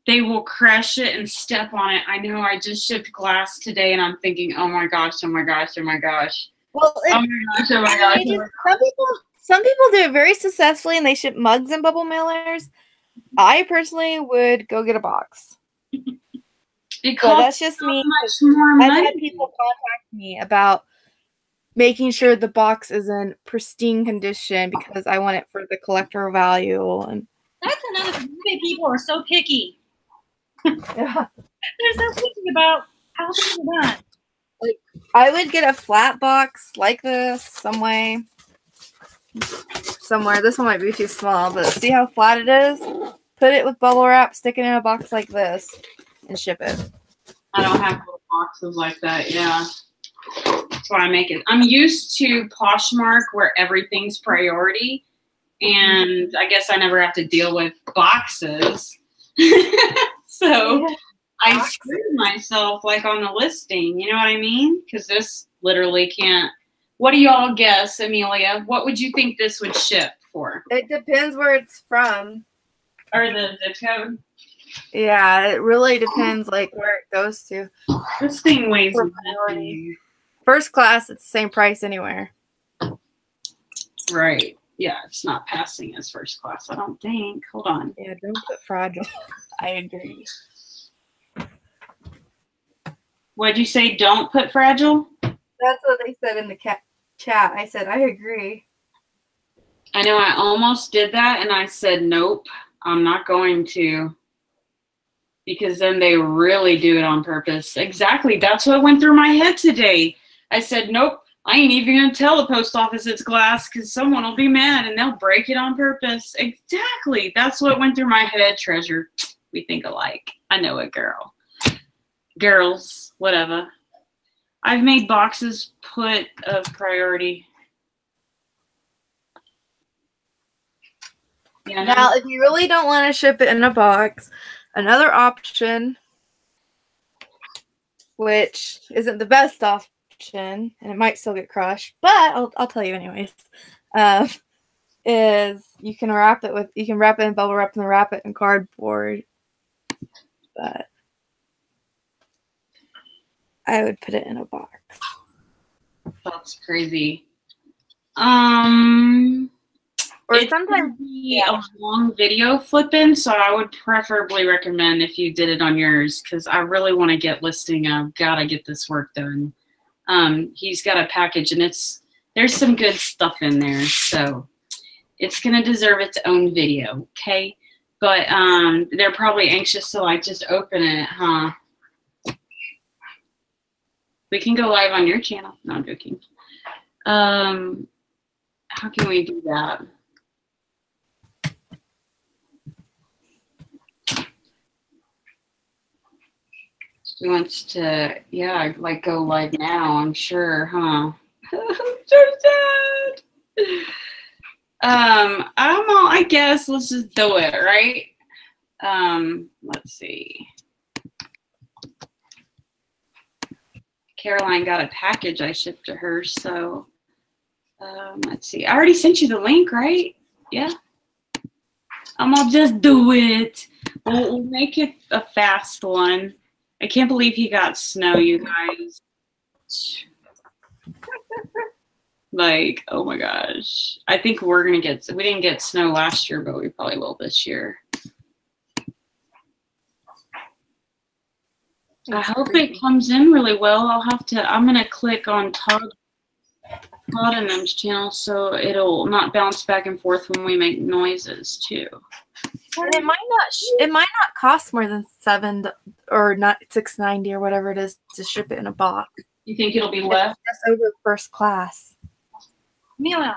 They will crush it and step on it. I know I just shipped glass today and I'm thinking, oh my gosh, oh my gosh, oh my gosh. Well, oh my gosh, oh my gosh. Some people do it very successfully and they ship mugs and bubble mailers. I personally would go get a box. That's just me. Much more money. I've had people contact me about making sure the box is in pristine condition because I want it for the collector value. And that's another thing. People are so picky. Yeah. They're so picky about how things are done. Like, I would get a flat box like this somewhere. This one might be too small, but see how flat it is? Put it with bubble wrap, stick it in a box like this, and ship it. I don't have little boxes like that, yeah. That's why I make it. I'm used to Poshmark where everything's priority, and I guess I never have to deal with boxes. So I screwed myself like on the listing, you know what I mean? Because this literally can't. What do y'all guess, Amelia? What would you think this would ship for? It depends where it's from. Or the zip code? Yeah, it really depends like where it goes to. This thing weighs nothing. First class, it's the same price anywhere. Right. Yeah, it's not passing as first class, I don't think. Hold on. Yeah, don't put fragile. I agree. What'd you say? Don't put fragile? That's what they said in the chat. I said, I agree. I know I almost did that, and I said, nope, I'm not going to. Because then they really do it on purpose. Exactly. That's what went through my head today. I said, nope, I ain't even going to tell the post office it's glass because someone will be mad and they'll break it on purpose. Exactly. That's what went through my head, Treasure. We think alike. I know it, girl. Girls, whatever. I've made boxes put of priority. Yeah, now, if you really don't want to ship it in a box, another option, which isn't the best option, and it might still get crushed, but I'll tell you anyways, is you can wrap it in bubble wrap and wrap it in cardboard. But I would put it in a box. That's crazy. Or sometimes be a long video flipping, so I would preferably recommend if you did it on yours because I really want to get listing. I've got to get this work done. He's got a package, and there's some good stuff in there, so it's gonna deserve its own video, okay? But they're probably anxious to like just open it, huh? We can go live on your channel. No, I'm joking. How can we do that? She wants to, yeah, like go live now, I'm sure, huh? So sad. I guess let's just do it, right? Let's see. Caroline got a package I shipped to her, so let's see. I already sent you the link, right? Yeah. I'm gonna just do it. We'll make it a fast one. I can't believe he got snow, you guys. Like, oh my gosh. I think we're gonna get, we didn't get snow last year, but we probably will this year. I hope it comes in really well. I'm gonna click on Todd and them's channel so it'll not bounce back and forth when we make noises too. And it might not cost more than $7 or not $6.90 or whatever it is to ship it in a box. You think it'll be less? Just over first class. Amelia,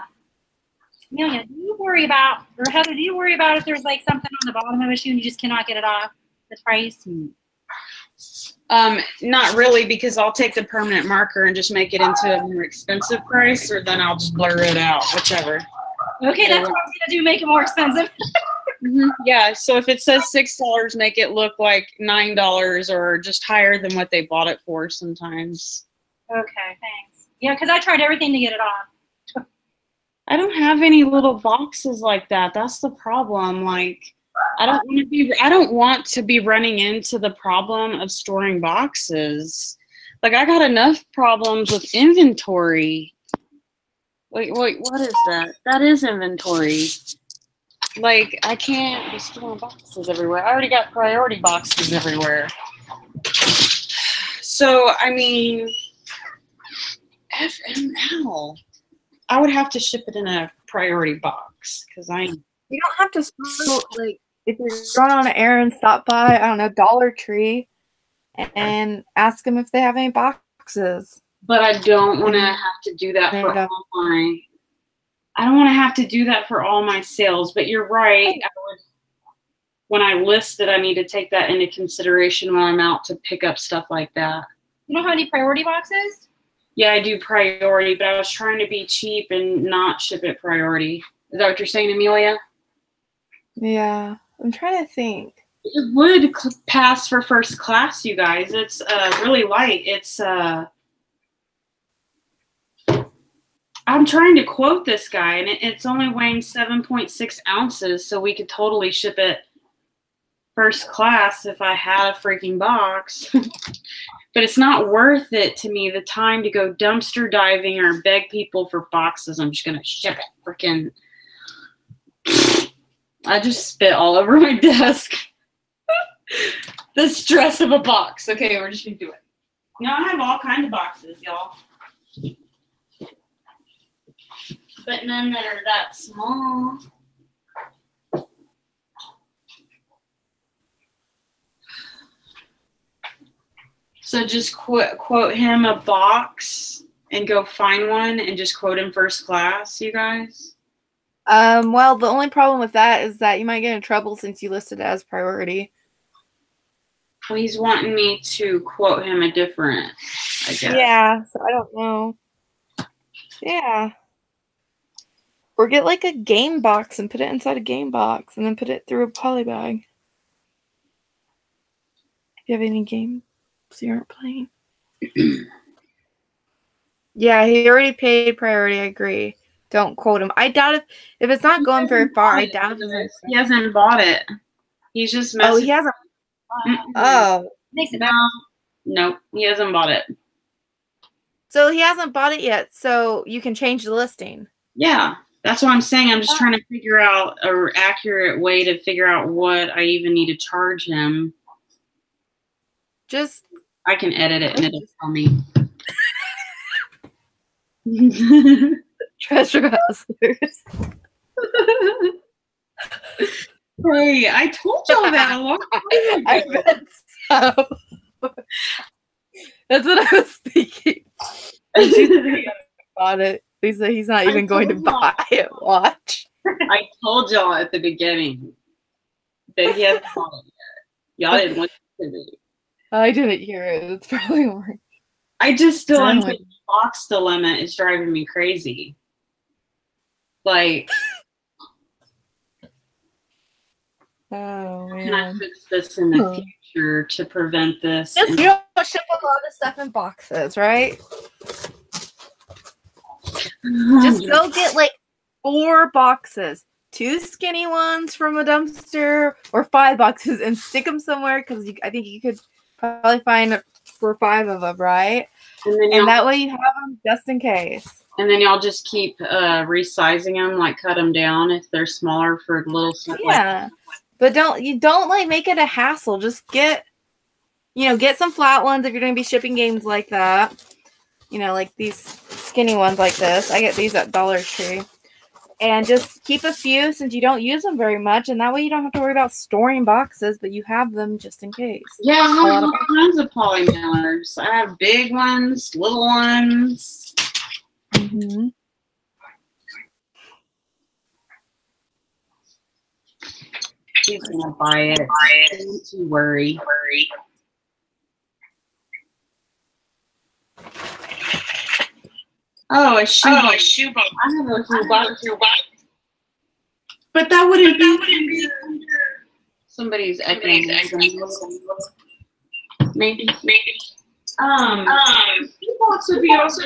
do you worry about, or Heather, do you worry about if there's like something on the bottom of a shoe and you just cannot get it off the price? Not really, because I'll take the permanent marker and just make it into a more expensive price, or then I'll just blur it out, whichever. Okay, that's what I was gonna do, make it more expensive. Yeah, so if it says $6, make it look like $9 or just higher than what they bought it for sometimes. Okay, thanks. Yeah, because I tried everything to get it off. I don't have any little boxes like that. That's the problem. Like, I don't want to be running into the problem of storing boxes. Like, I got enough problems with inventory. Wait, what is that? That is inventory. Like, I can't be storing boxes everywhere. I already got priority boxes everywhere. So, I mean, FML. I would have to ship it in a priority box because You don't have to, like, if you're going on an errand, stop by, I don't know, Dollar Tree and ask them if they have any boxes. But I don't want to have to do that for all my. I don't want to have to do that for all my sales. But you're right. When I list it, I need to take that into consideration when I'm out to pick up stuff like that. You don't have any priority boxes? Yeah, I do priority, but I was trying to be cheap and not ship it priority. Is that what you're saying, Amelia? Yeah, I'm trying to think. It would pass for first class, you guys. It's really light. It's I'm trying to quote this guy, and it's only weighing 7.6 ounces, so we could totally ship it first class if I had a freaking box. But it's not worth it to me, the time to go dumpster diving or beg people for boxes. I'm just going to ship it. Freaking. I just spit all over my desk. The stress of a box. Okay, we're just going to do it. Now I have all kinds of boxes, y'all. But none that are that small. So just quote him a box and go find one and just quote him first class, you guys? Well, the only problem with that is that you might get in trouble since you listed it as priority. Well, he's wanting me to quote him a different, I guess. Yeah, so I don't know. Yeah. Or get like a game box and put it inside a game box and then put it through a poly bag. If you have any games you aren't playing. Yeah, he already paid priority. I agree. Don't quote him. I doubt if it's not going very far. I doubt it. He hasn't bought it. He's just messaged. Oh, he hasn't. Oh, Makes it better. No, he hasn't bought it. So he hasn't bought it yet. So you can change the listing. Yeah, that's what I'm saying. I'm just trying to figure out an accurate way to figure out what I even need to charge him. Just. I can edit it and it'll tell me. Treasure hustlers. Hey, I told y'all that a long time I ago. bet so. That's what I was thinking. And she's bought it. Lisa, he's not even going to buy it. Watch. I told y'all at the beginning that he hasn't bought it yet. Y'all didn't listen to me. I didn't hear it. It's probably more. I just still Done think the box dilemma is driving me crazy. Like, Oh can I man. fix this in the future to prevent this? Just you don't ship a lot of stuff in boxes, right? Just go get like 4 boxes. 2 skinny ones from a dumpster or 5 boxes and stick them somewhere because I think you could probably find for 5 of them, right? And that way you have them just in case. And then y'all just keep resizing them, like cut them down if they're smaller for little stuff. Yeah, but don't like make it a hassle. Just get some flat ones if you're going to be shipping games like that. Like these skinny ones like this. I get these at Dollar Tree. And just keep a few since you don't use them very much, and that way you don't have to worry about storing boxes, but you have them just in case. Yeah, I have all kinds of poly mailers. I have big ones, little ones. Mm-hmm. He's gonna buy it. Don't you worry. Oh, a shoe box. I have a shoe box. But that wouldn't be. Somebody's echoing. Maybe. Shoe box would be also.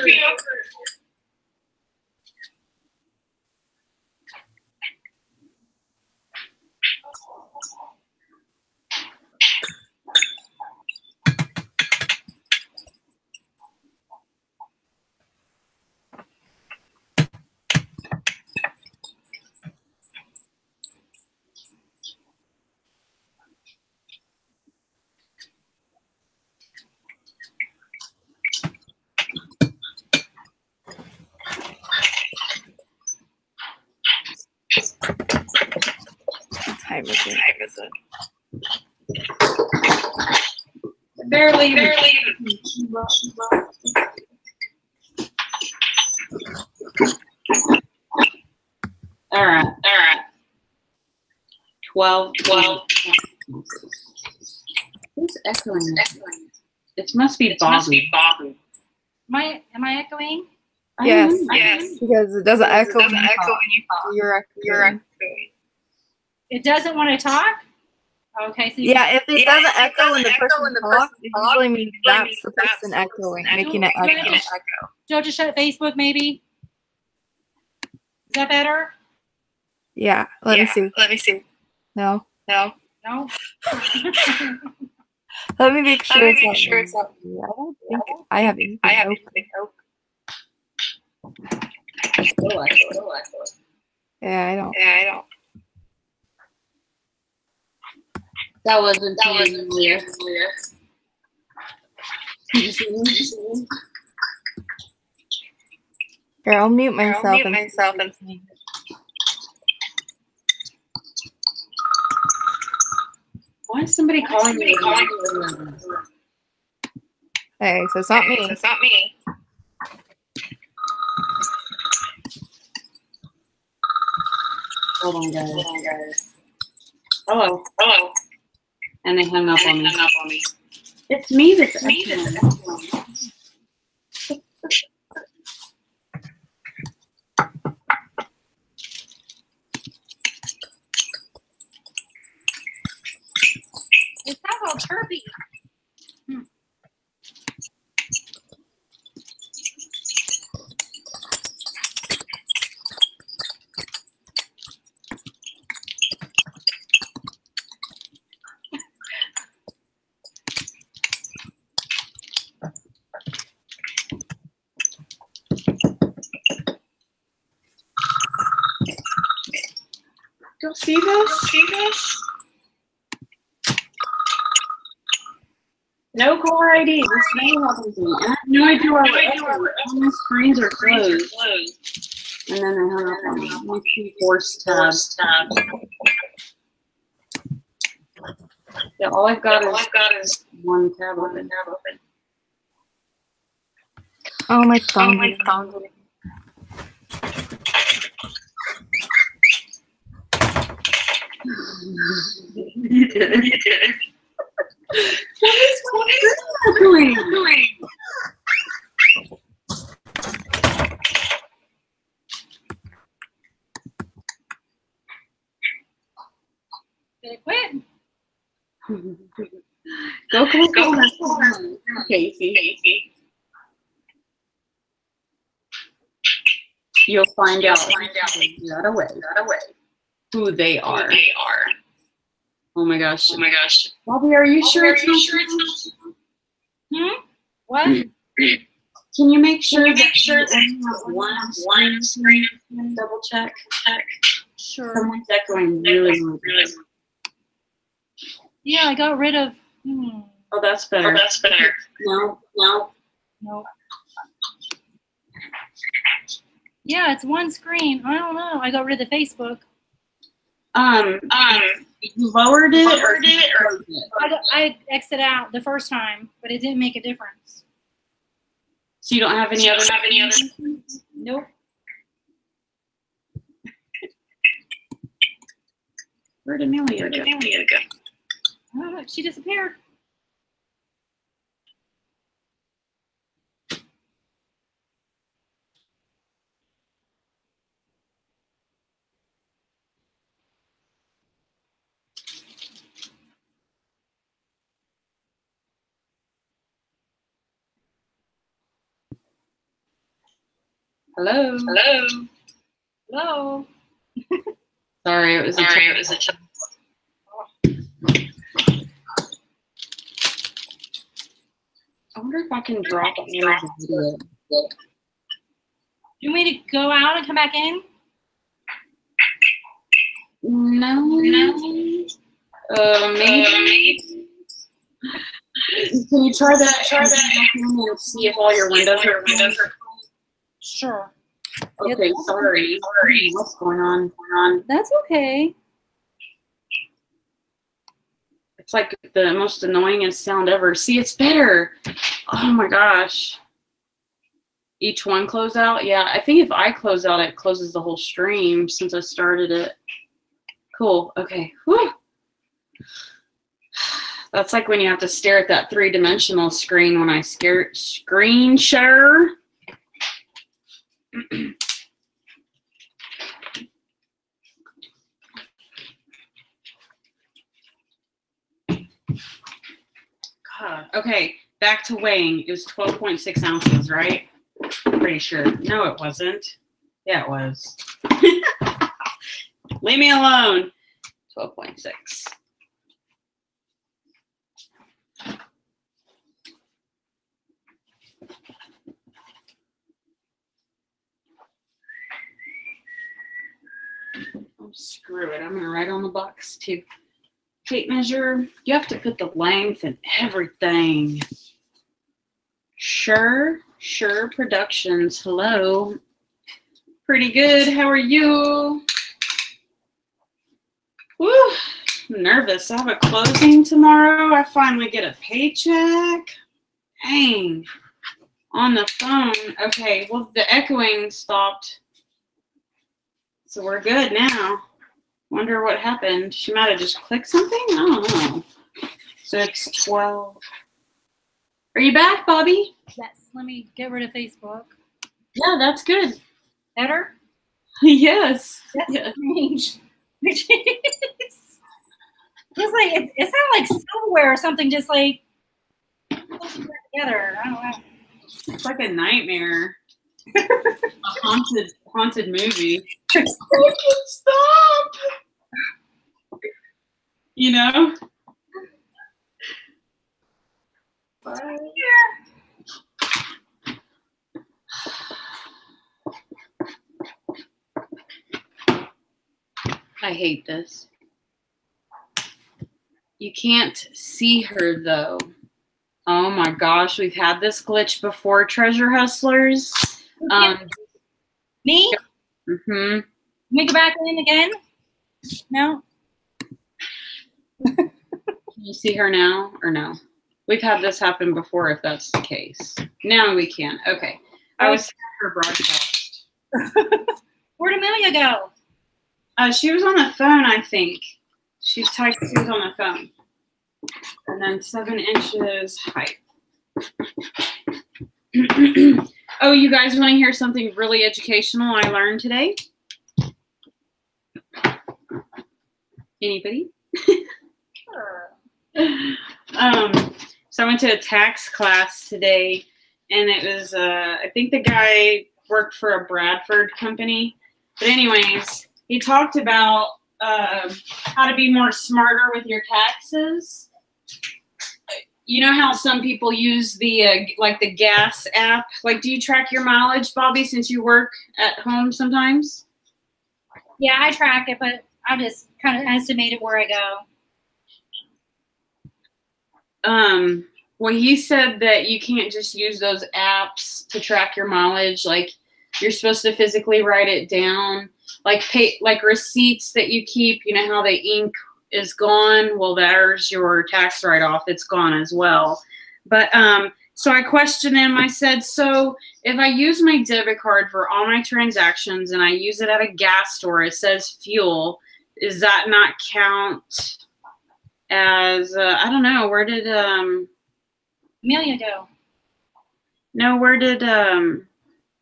What time is it? Barely. All right. 12. Who's echoing? It must be Bobby. Am I echoing? Yes, because it doesn't echo when you talk. You're echoing. It doesn't want to talk? Okay, so if it doesn't echo when the person talks, it usually means that's the person echoing, making it echo. Joe, just shut Facebook maybe? Is that better? Yeah, let me see. No. No? Let me make sure it's not me. I don't think I have anything open. Yeah, I don't. That wasn't clear. Here, I'll mute myself and see. Why is somebody calling me? Hey, so it's not me. Hold on, guys. Hello. And they hung up on me. It's me that's echoing. It sounds all chirpy. Y'all see this? No caller ID. This never happens to me. And I have no idea why all my screens are closed. And then I hung up on me. Let me see force tab. Yeah, all I've got is one tab open. Oh, my phone. You did it. What is doing? Did it quit? Go click. Casey. You'll find out right away who they are. Oh my gosh. Bobby, are you sure it's not? What? Can you make sure that you only have one screen? Double check. Sure. Someone's echoing really. Yeah, I got rid of. Oh, that's better. No. Yeah, it's one screen. I don't know. I got rid of the Facebook. You lowered it or closed it? I exited out the first time, but it didn't make a difference. So you don't have any other? Nope. Where'd Amelia go? Oh, she disappeared. Hello. Sorry, it was a chat. I wonder if I can drop it in the video. You want me to go out and come back in? No. Maybe. Can you try that and see if all your windows are closed? Sure. Okay, sorry. What's going on? That's okay. It's like the most annoyingest sound ever. See, it's better. Oh my gosh. Each one close out? Yeah, I think if I close out, it closes the whole stream since I started it. Cool. Okay. Whew. That's like when you have to stare at that 3-dimensional screen when I screen share. God. Okay, back to weighing. It was 12.6 ounces, right? Pretty sure. No, it wasn't. Yeah, it was. Leave me alone. 12.6. Oh, screw it. I'm going to write on the box, too. Tape measure. You have to put the length and everything. Sure Productions. Hello. Pretty good. How are you? Woo. I'm nervous. I have a closing tomorrow. I finally get a paycheck. Dang. On the phone. Okay. Well, the echoing stopped. So we're good now. Wonder what happened. She might have just clicked something. I don't know. So it's 12. Are you back, Bobby? Yes. Let me get rid of Facebook. Yeah, that's good. Better? Yes. That's Yeah. strange. It's like it sounded like silverware or something, just like together. I don't know. It's like a nightmare. A haunted movie. Stop. You know? I hate this. You can't see her though. Oh my gosh, we've had this glitch before, treasure hustlers. Me? Mm-hmm. Make it back in again? No? Can you see her now or no? We've had this happen before if that's the case. Now we can. Okay. I was her broadcast. Where'd Amelia go? She was on the phone, I think. She typed she was on the phone. And then 7 inches height. Oh, you guys want to hear something really educational I learned today? Anybody? Sure. So I went to a tax class today, and it was I think the guy worked for a Bradford company. But anyways, he talked about how to be more smarter with your taxes. You know how some people use the like the gas app? Like, do you track your mileage, Bobby, since you work at home sometimes? Yeah, I track it, but I just kind of estimated where I go. Well, he said that you can't just use those apps to track your mileage. Like, you're supposed to physically write it down. Like receipts that you keep, you know how the ink is gone? Well, there's your tax write-off. It's gone as well. But so I questioned him. I said, so if I use my debit card for all my transactions and I use it at a gas store, it says fuel, does that not count as, I don't know, where did, Amelia go? no, where did,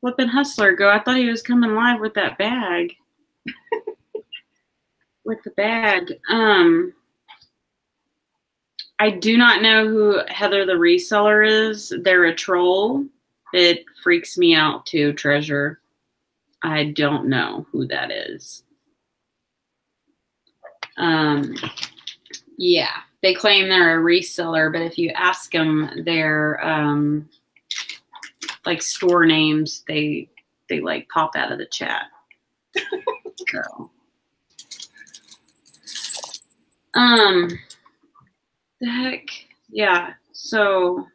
Flippin' Hustler go? I thought he was coming live with that bag. With the bag. I do not know who Heather the reseller is. They're a troll. It freaks me out too, Treasure. I don't know who that is. Yeah, they claim they're a reseller, but if you ask them their like store names, they like pop out of the chat. So, the heck? Yeah, so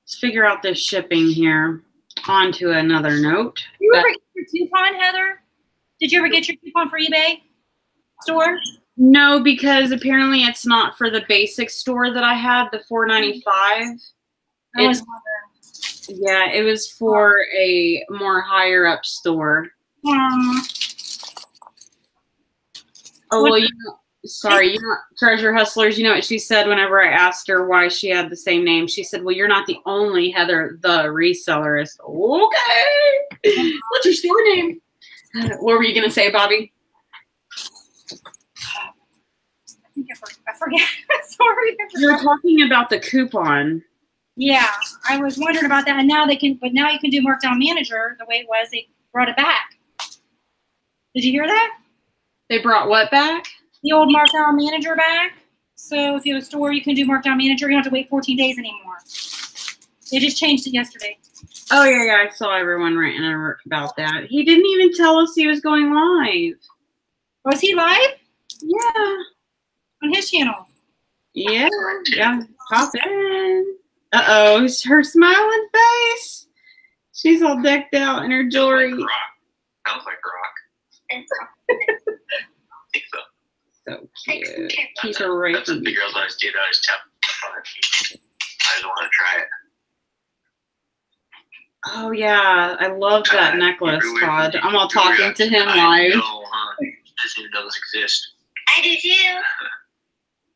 let's figure out this shipping here. On to another note. Did you ever get your coupon, Heather? Did you ever get your coupon for eBay store? No, because apparently it's not for the basic store that I had, the $4.95. Yeah, it was for a more higher up store. Oh, well, you know, sorry, you know, Treasure Hustlers, you know what she said whenever I asked her why she had the same name? She said, well, you're not the only Heather the reseller. I said, okay. What's your store name? What were you going to say, Bobby? I forget. Sorry. You're talking about the coupon. Yeah, I was wondering about that. And now they can, but now you can do Markdown Manager the way it was. They brought it back. Did you hear that? They brought what back? The old Markdown Manager back. So if you have a store, you can do Markdown Manager. You don't have to wait 14 days anymore. They just changed it yesterday. Oh, yeah, I saw everyone ranting about that. He didn't even tell us he was going live. Was he live? Yeah. On his channel. Yeah, pop in. Uh-oh, her smiling face. She's all decked out in her jewelry. Like rock. Sounds like rock. So cute. Keep her away from me. The girls always do that. I just tap on it. I just want to try it. Oh, yeah. I love that necklace, Todd. I'm all talking to him live. I know, huh? I just didn't know those exist. I do too.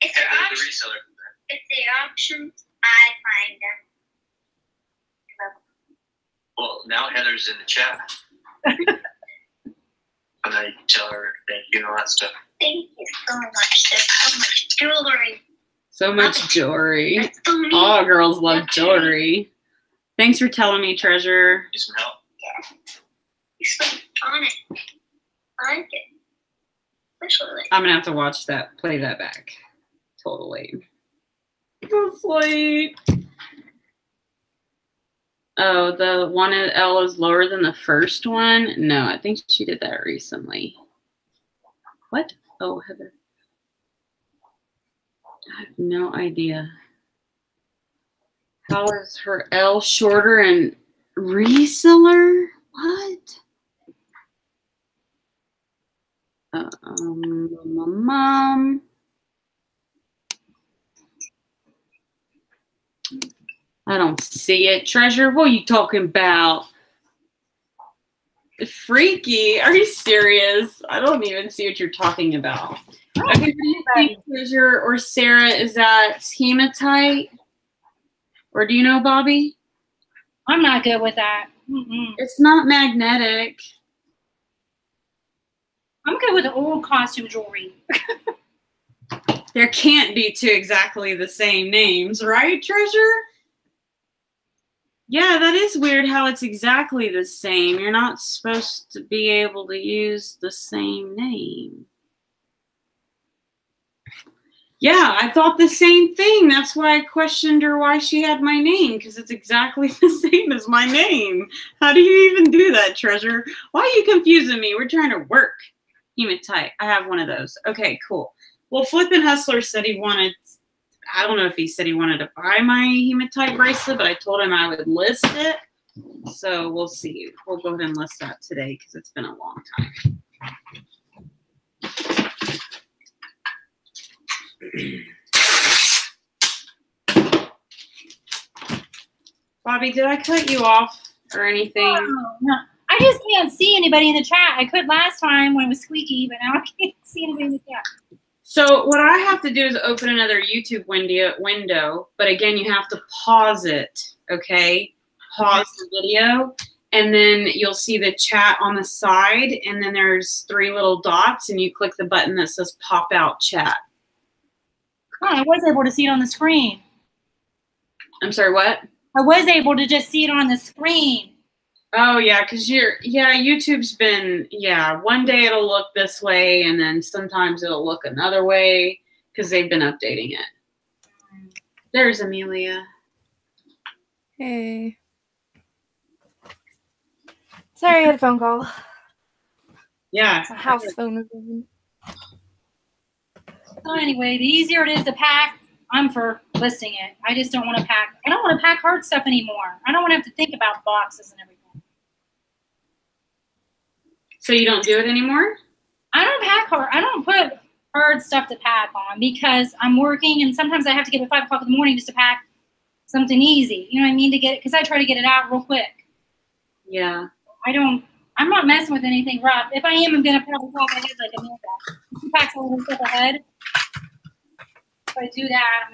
If they're options, I find them. Well, now Heather's in the chat. And I tell her thank you and all that stuff. Thank you so much. There's so much jewelry. So much jewelry. So all girls love jewelry. Thanks for telling me, Treasure. Need some help? Yeah. You're so on it. I like it. Especially. I'm going to have to watch that, play that back. Totally. So sweet. Oh, the one at L is lower than the first one? No, I think she did that recently. What? Oh, Heather. I have no idea. How is her L shorter and reseller? What? Mom. I don't see it. Treasure, what are you talking about? Freaky? Are you serious? I don't even see what you're talking about. Okay, what do you think, Treasure or Sarah? Is that hematite? Or do you know, Bobby? I'm not good with that. It's not magnetic. I'm good with the old costume jewelry. There can't be two exactly the same names, right, Treasure? Yeah, that is weird how it's exactly the same. You're not supposed to be able to use the same name. Yeah, I thought the same thing. That's why I questioned her why she had my name, because it's exactly the same as my name. How do you even do that, Treasure? Why are you confusing me? We're trying to work. Hematite. I have one of those. Okay, cool. Well, Flippin' Hustler said he wanted, I don't know if he said he wanted to buy my hematite bracelet, but I told him I would list it. So we'll see. We'll go ahead and list that today because it's been a long time. Bobby, did I cut you off or anything? No. I just can't see anybody in the chat. I could last time when it was squeaky, but now I can't see anybody in the chat. So what I have to do is open another YouTube window, but again, you have to pause it, okay? Pause the video, and then you'll see the chat on the side, and then there's 3 little dots, and you click the button that says pop out chat. Oh, I was able to see it on the screen. I'm sorry, what? I was able to just see it on the screen. Oh, yeah, because YouTube's been, one day it'll look this way, and then sometimes it'll look another way, because they've been updating it. There's Amelia. Hey. Sorry, I had a phone call. Yeah. My house phone was ringing. So anyway, the easier it is to pack, I'm for listing it. I just don't want to pack. I don't want to pack hard stuff anymore. I don't want to have to think about boxes and everything. So you don't do it anymore? I don't pack hard. I don't put hard stuff to pack on because I'm working and sometimes I have to get up at 5 o'clock in the morning just to pack something easy. You know what I mean? To get it, because I try to get it out real quick. Yeah. I'm not messing with anything rough. If I am, I'm going to probably pack ahead like a meal pack. She packs a little stuff ahead. If I do that, I'm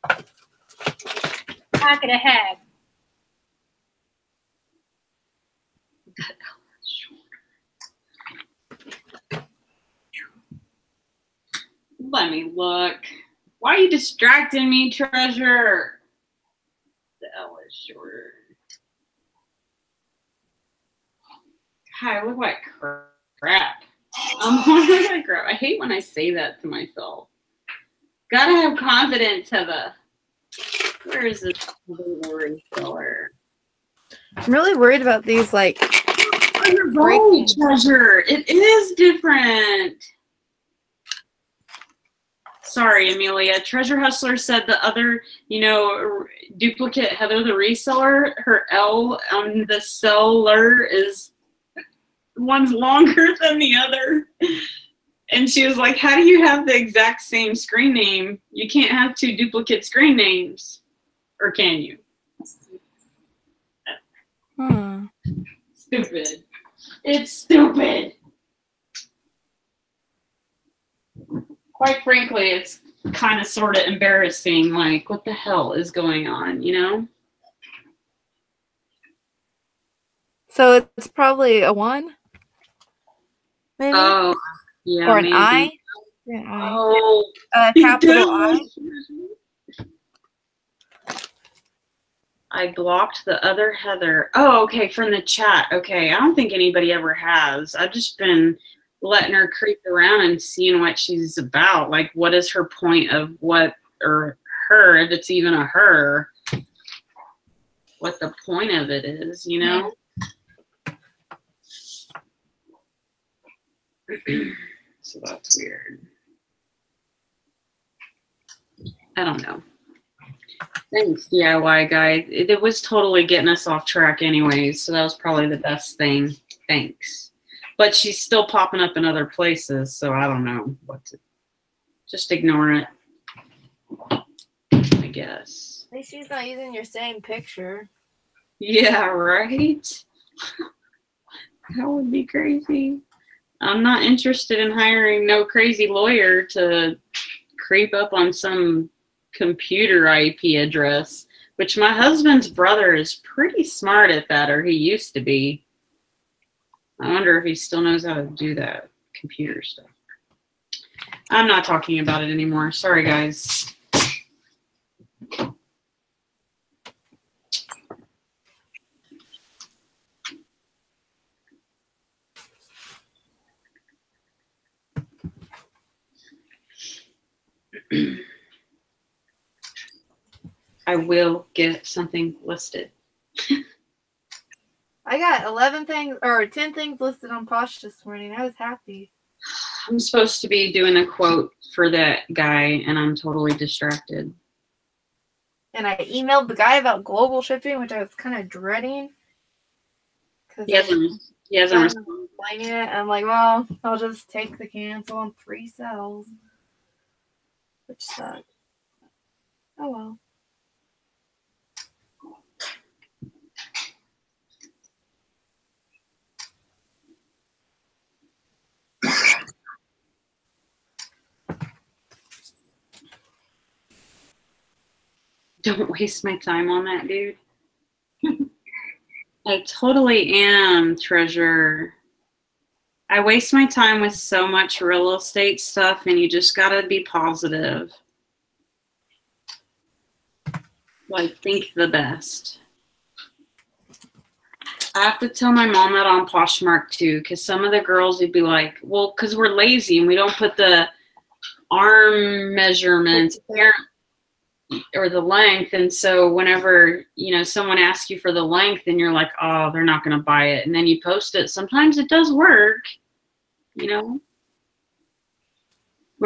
going to pack it ahead. Let me look. Why are you distracting me, Treasure? The L is shorter. God, I look like crap. I look like crap. I hate when I say that to myself. Gotta have confidence, Heather. Where is this word filler? I'm really worried about these, like, oh, you're right, Treasure. It is different. Sorry, Amelia. Treasure Hustler said the other, duplicate Heather the reseller, her L on the seller is one's longer than the other. And she was like, how do you have the exact same screen name? You can't have 2 duplicate screen names. Or can you? Stupid. It's stupid. Quite frankly, it's kind of sort of embarrassing. Like, what the hell is going on, So it's probably a 1? Maybe? Oh, yeah. Or an maybe. I? An I. Oh. A capital I? I blocked the other Heather. Oh, okay, from the chat. Okay, I don't think anybody ever has. I've just been letting her creep around and seeing what she's about. Like, what is her point of what, or her, if it's even a her, what the point of it is, So that's weird. I don't know. Thanks, DIY guy. It was totally getting us off track anyways, so that was probably the best thing. Thanks. But she's still popping up in other places, so I don't know what to. Just ignore it, I guess. At least she's not using your same picture. Yeah, right? That would be crazy. I'm not interested in hiring no crazy lawyer to creep up on some computer IP address, which my husband's brother is pretty smart at that, or he used to be. I wonder if he still knows how to do that computer stuff. I'm not talking about it anymore. Sorry, guys. I will get something listed. I got 11 things or 10 things listed on Posh this morning. I was happy. I'm supposed to be doing a quote for that guy, and I'm totally distracted. And I emailed the guy about global shipping, which I was kind of dreading. He hasn't responded. Explaining it. I'm like, well, I'll just take the cancel on 3 cells. Which sucks. Oh well. Don't waste my time on that, dude. I totally am, Treasure. I waste my time with so much real estate stuff, and you just gotta be positive. Like, think the best. I have to tell my mom that on Poshmark too, because some of the girls would be like, well, because we're lazy and we don't put the arm measurements or the length. And so whenever, someone asks you for the length and you're like, oh, they're not going to buy it. And then you post it. Sometimes it does work, What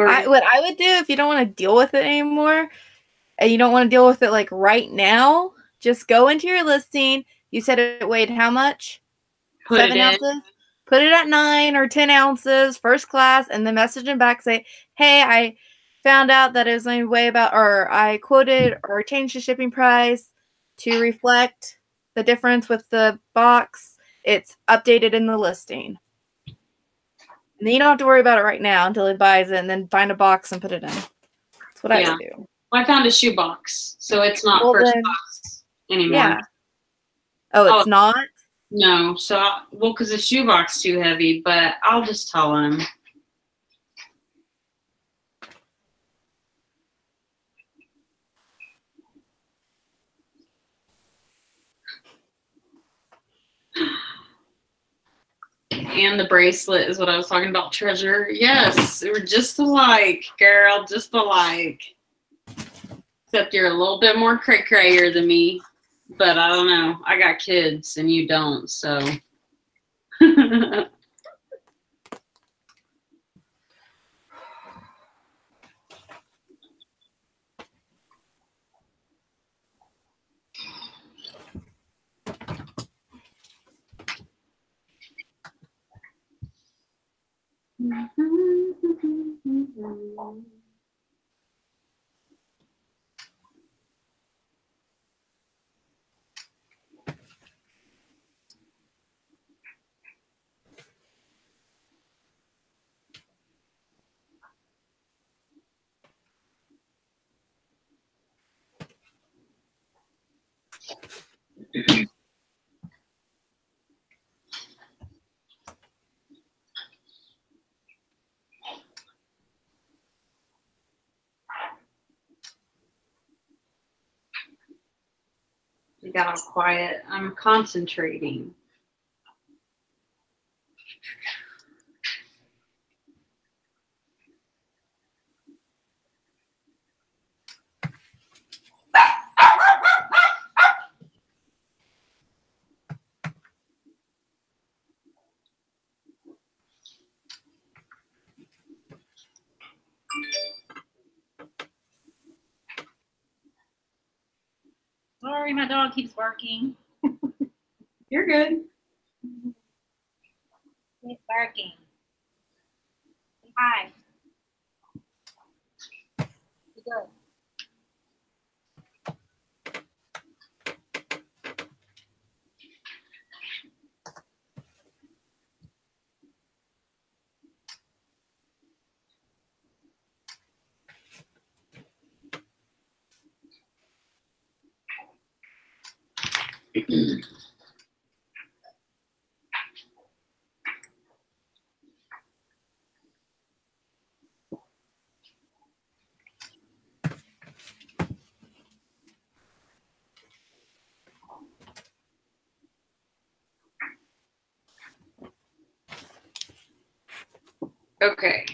I would do if you don't want to deal with it anymore and you don't want to deal with it like right now, just go into your listing. You said it weighed how much? 7 ounces? Put it at 9 or 10 ounces, first class, and then message them back, say, hey, I found out that it was only weigh about, or I quoted or changed the shipping price to reflect the difference with the box. It's updated in the listing. And then you don't have to worry about it right now until he buys it, and then find a box and put it in. That's what I would do. Well, I found a shoe box, so it's not first class anymore. Yeah. Oh, it's not? No. So, because the shoe box is too heavy, but I'll just tell him. And the bracelet is what I was talking about, Treasure. Yes, we're just alike, girl, just alike. Except you're a little bit more cray-crayer than me. But I don't know. I got kids and you don't, so. You got all quiet. I'm concentrating. Sorry, my dog keeps barking. You're good. He's barking. Hi. You good? Okay.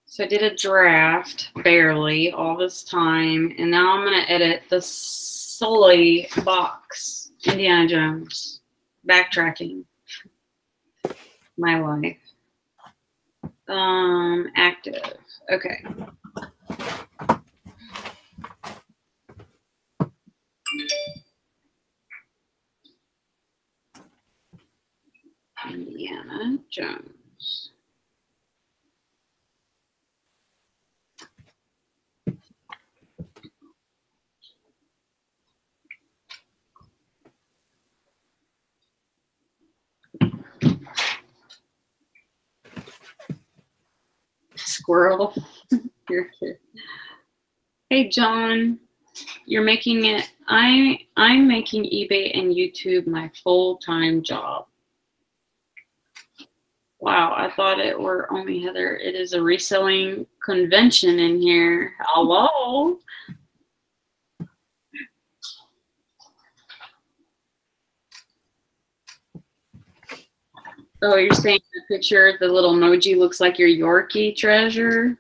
So I did a draft, barely, all this time, and now I'm going to edit the Sully box, Indiana Jones, backtracking my life. Active, okay. Indiana Jones. Squirrel. You're a kid. Hey John, you're making it. I'm making eBay and YouTube my full-time job. Wow, I thought it were only Heather. It is a reselling convention in here. Hello. Oh, you're saying the picture, the little emoji looks like your Yorkie treasure?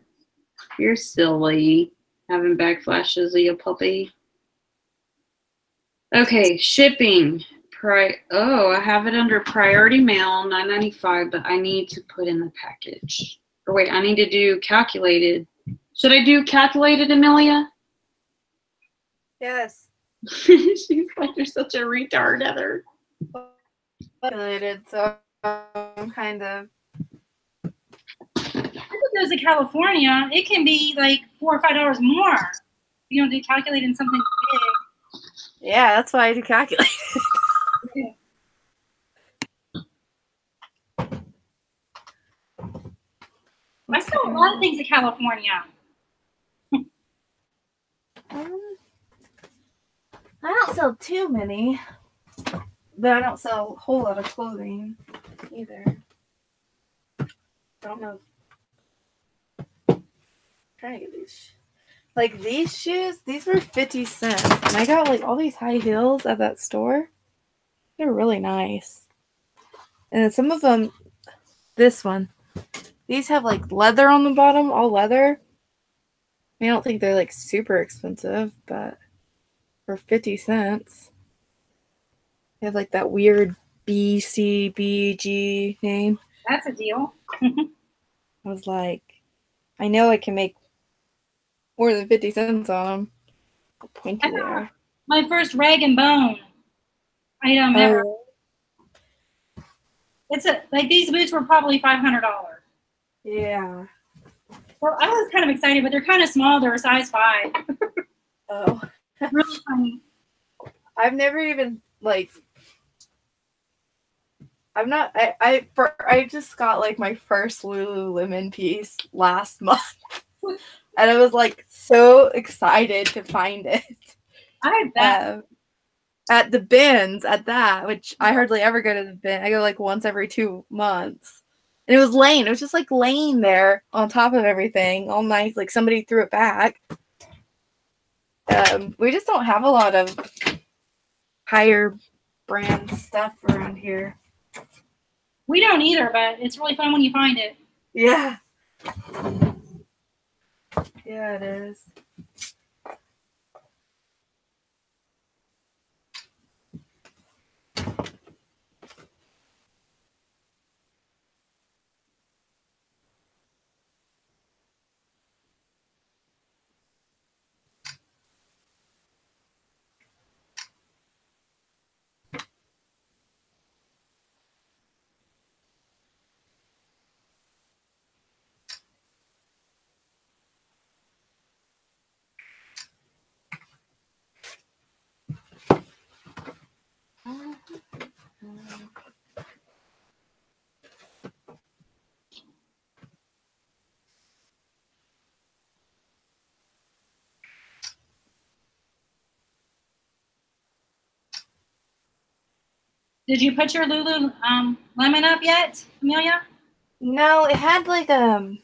You're silly. Having back flashes of your puppy. Okay, shipping. Oh, I have it under priority mail, $9.95, but I need to put in the package. Or wait, I need to do calculated. Should I do calculated, Amelia? Yes. She's like, you're such a retard, Heather. Calculated, so I'm kind of. If it goes to California, it can be like $4 or $5 more. You don't do calculating something big. Yeah, that's why I do calculated. I sell a lot of things in California. I don't sell too many, but I don't sell a whole lot of clothing either. I don't know. I'm trying to get these. Like these shoes, these were 50 cents. And I got like all these high heels at that store. They're really nice. And then some of them, this one, these have like leather on the bottom, all leather. I don't think they're like super expensive, but for 50 cents. They have like that weird BCBG name. That's a deal. I was like, I know I can make more than 50 cents on them. How pointy they are. My first rag and bone item ever. It's like these boots were probably $500. Yeah. Well, I was kind of excited, but they're kind of small. They're a size 5. Oh. Really funny. I've never even like. I'm not. I just got like my first Lululemon piece last month, and I was like so excited to find it. I bet. At the bins at that, which I hardly ever go to the bin. I go like once every 2 months. And it was laying. It was just like laying there on top of everything all nice. Like somebody threw it back. We just don't have a lot of higher brand stuff around here. We don't either, but it's really fun when you find it. Yeah. Yeah, it is. Did you put your Lulu lemon up yet, Amelia? No, it had like I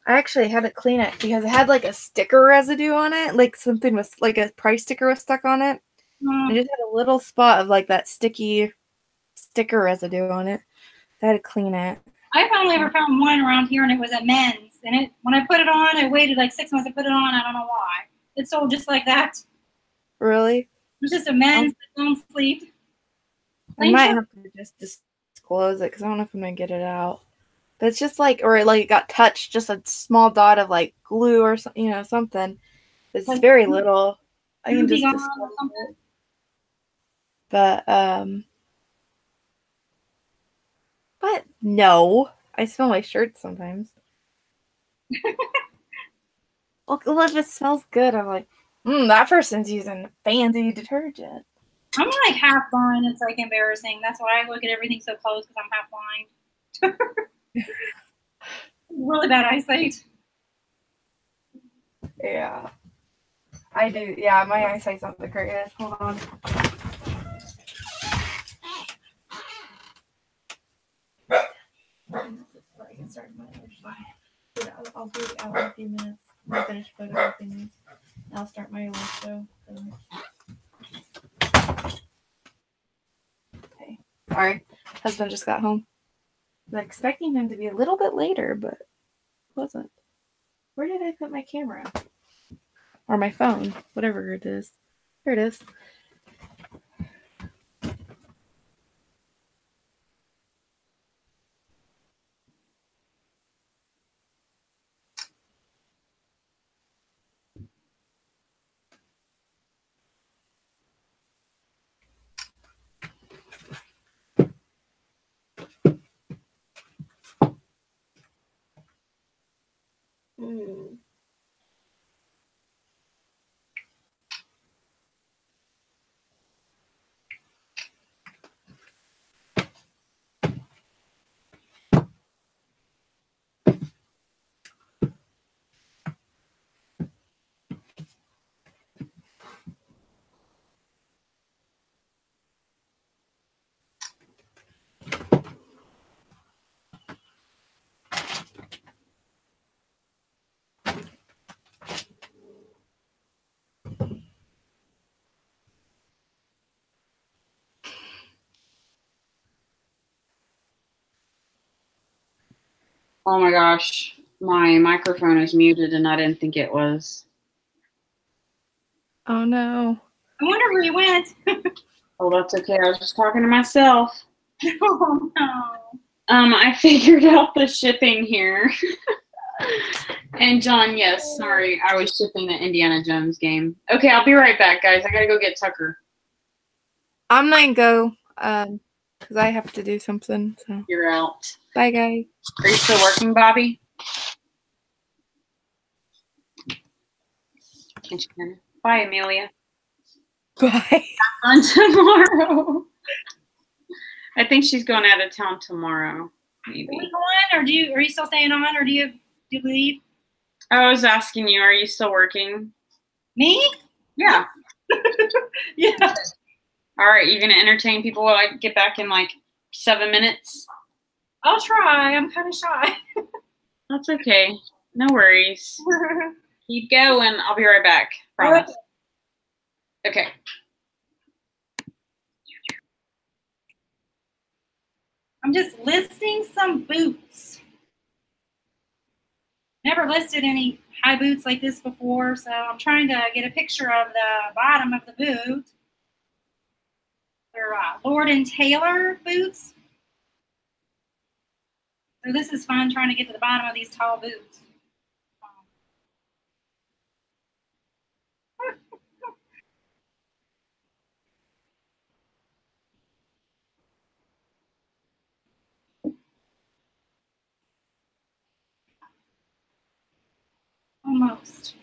actually had to clean it because it had like a sticker residue on it, like something was like a price sticker was stuck on it. I just had a little spot of like that sticky sticker residue on it. I had to clean it. I've only ever found one around here, and it was at Men's. And it, when I put it on, I waited like 6 months to put it on. I don't know why. It sold just like that. Really? It was just a Men's don't sleep. I might have to just disclose it because I don't know if I'm gonna get it out. But it's just like, or like it got touched, just a small dot of like glue or something. It's like, very little. I can just disclose it. But no, I smell my shirt sometimes. Well, if it smells good, I'm like, that person's using fancy detergent. I'm like half blind. It's like embarrassing. That's why I look at everything so close because I'm half blind. Really bad eyesight. Yeah. I do. Yeah, my eyesight's not the greatest. Hold on. I can start my other side. I'll be out in a few minutes. I'll finish photographing. I'll start my other show. Okay. Sorry. Husband just got home. I was expecting him to be a little bit later, but wasn't. Where did I put my camera? Or my phone, whatever it is. There it is. Oh my gosh, my microphone is muted and I didn't think it was. Oh no. I wonder where you went. Oh, that's okay. I was just talking to myself. Oh no. I figured out the shipping here. And John, yes, sorry, I was shipping the Indiana Jones game. Okay, I'll be right back, guys. I gotta go get Tucker. I'm gonna go, because I have to do something. So You're out. bye, guys. Are you still working, Bobby? Can she hear me? Bye, Amelia. Bye. On tomorrow. I think she's going out of town tomorrow. Maybe. Are we going, or are you still staying on, or do you leave? I was asking you, are you still working? Me? Yeah. Yeah. All right, you gonna entertain people while I get back in like 7 minutes? I'll try. I'm kind of shy. That's okay. No worries. Keep going. I'll be right back. Promise. Okay. I'm just listing some boots. Never listed any high boots like this before, so I'm trying to get a picture of the bottom of the boot. They're Lord and Taylor boots. So this is fun trying to get to the bottom of these tall boots. Almost.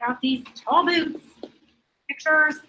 Got these tall boots. Pictures.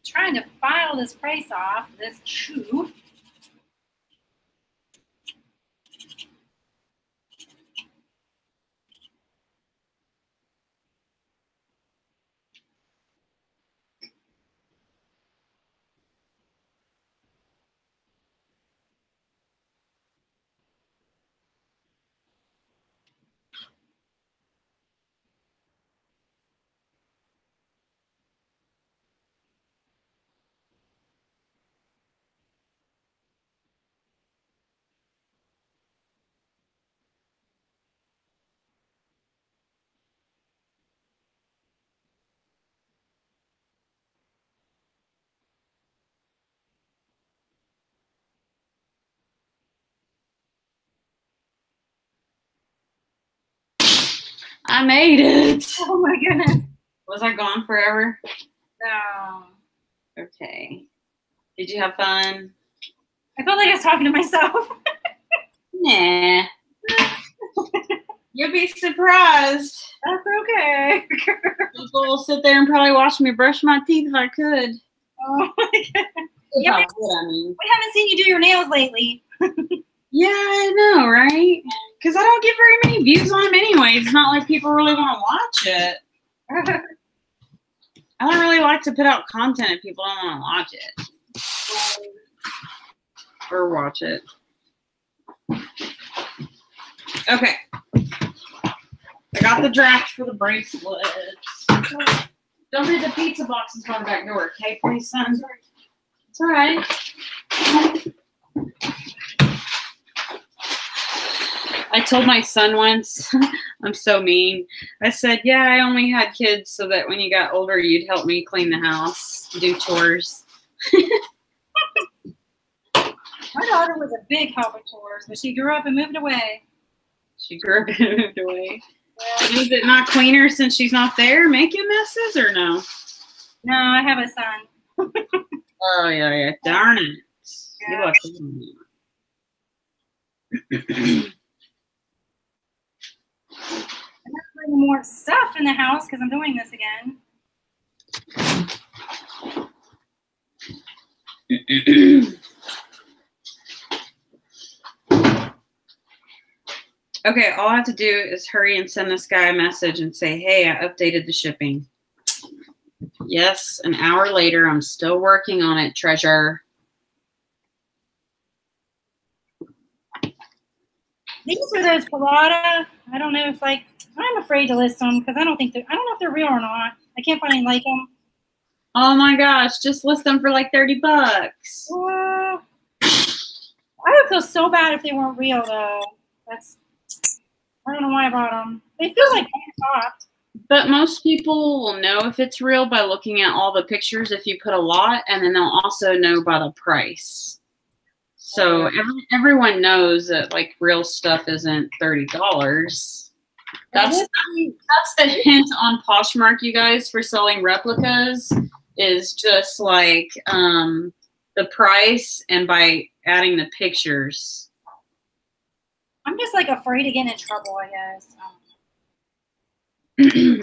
Trying to file this price off this shoe. I made it. Oh my goodness. Was I gone forever? No. Okay. Did you have fun? I felt like I was talking to myself. Nah. You'll be surprised. That's okay. People will sit there and probably watch me brush my teeth if I could. Oh my goodness. If Yeah, I could, I mean. we haven't seen you do your nails lately. Yeah, I know, right? Because I don't get very many views on them anyway. It's not like people really want to watch it. I don't really like to put out content if people don't want to watch it. Or watch it. Okay. I got the draft for the bracelets. Don't leave the pizza boxes by the back door, okay, please, son? It's all right. I told my son once, I'm so mean. I said, yeah, I only had kids so that when you got older, you'd help me clean the house, do chores. My daughter was a big help with chores, but she grew up and moved away. She grew up and moved away. Yeah. Is it not cleaner since she's not there making messes or no? No, I have a son. Oh, yeah. Darn it. Yeah. You lucky. I'm not bringing more stuff in the house because I'm doing this again. Okay, all I have to do is hurry and send this guy a message and say, hey, I updated the shipping. Yes, an hour later, I'm still working on it, treasure. These are those Palada. I don't know if I'm afraid to list them because I don't know if they're real or not. I can't find any like them. Oh my gosh, just list them for like $30. I would feel so bad if they weren't real though. I don't know why I bought them. They feel like soft. But most people will know if it's real by looking at all the pictures if you put a lot, and then they'll also know by the price. So everyone knows that like real stuff isn't $30. That's the hint on Poshmark, you guys, for selling replicas is just like the price and by adding the pictures. I'm just like afraid to get in trouble, I guess.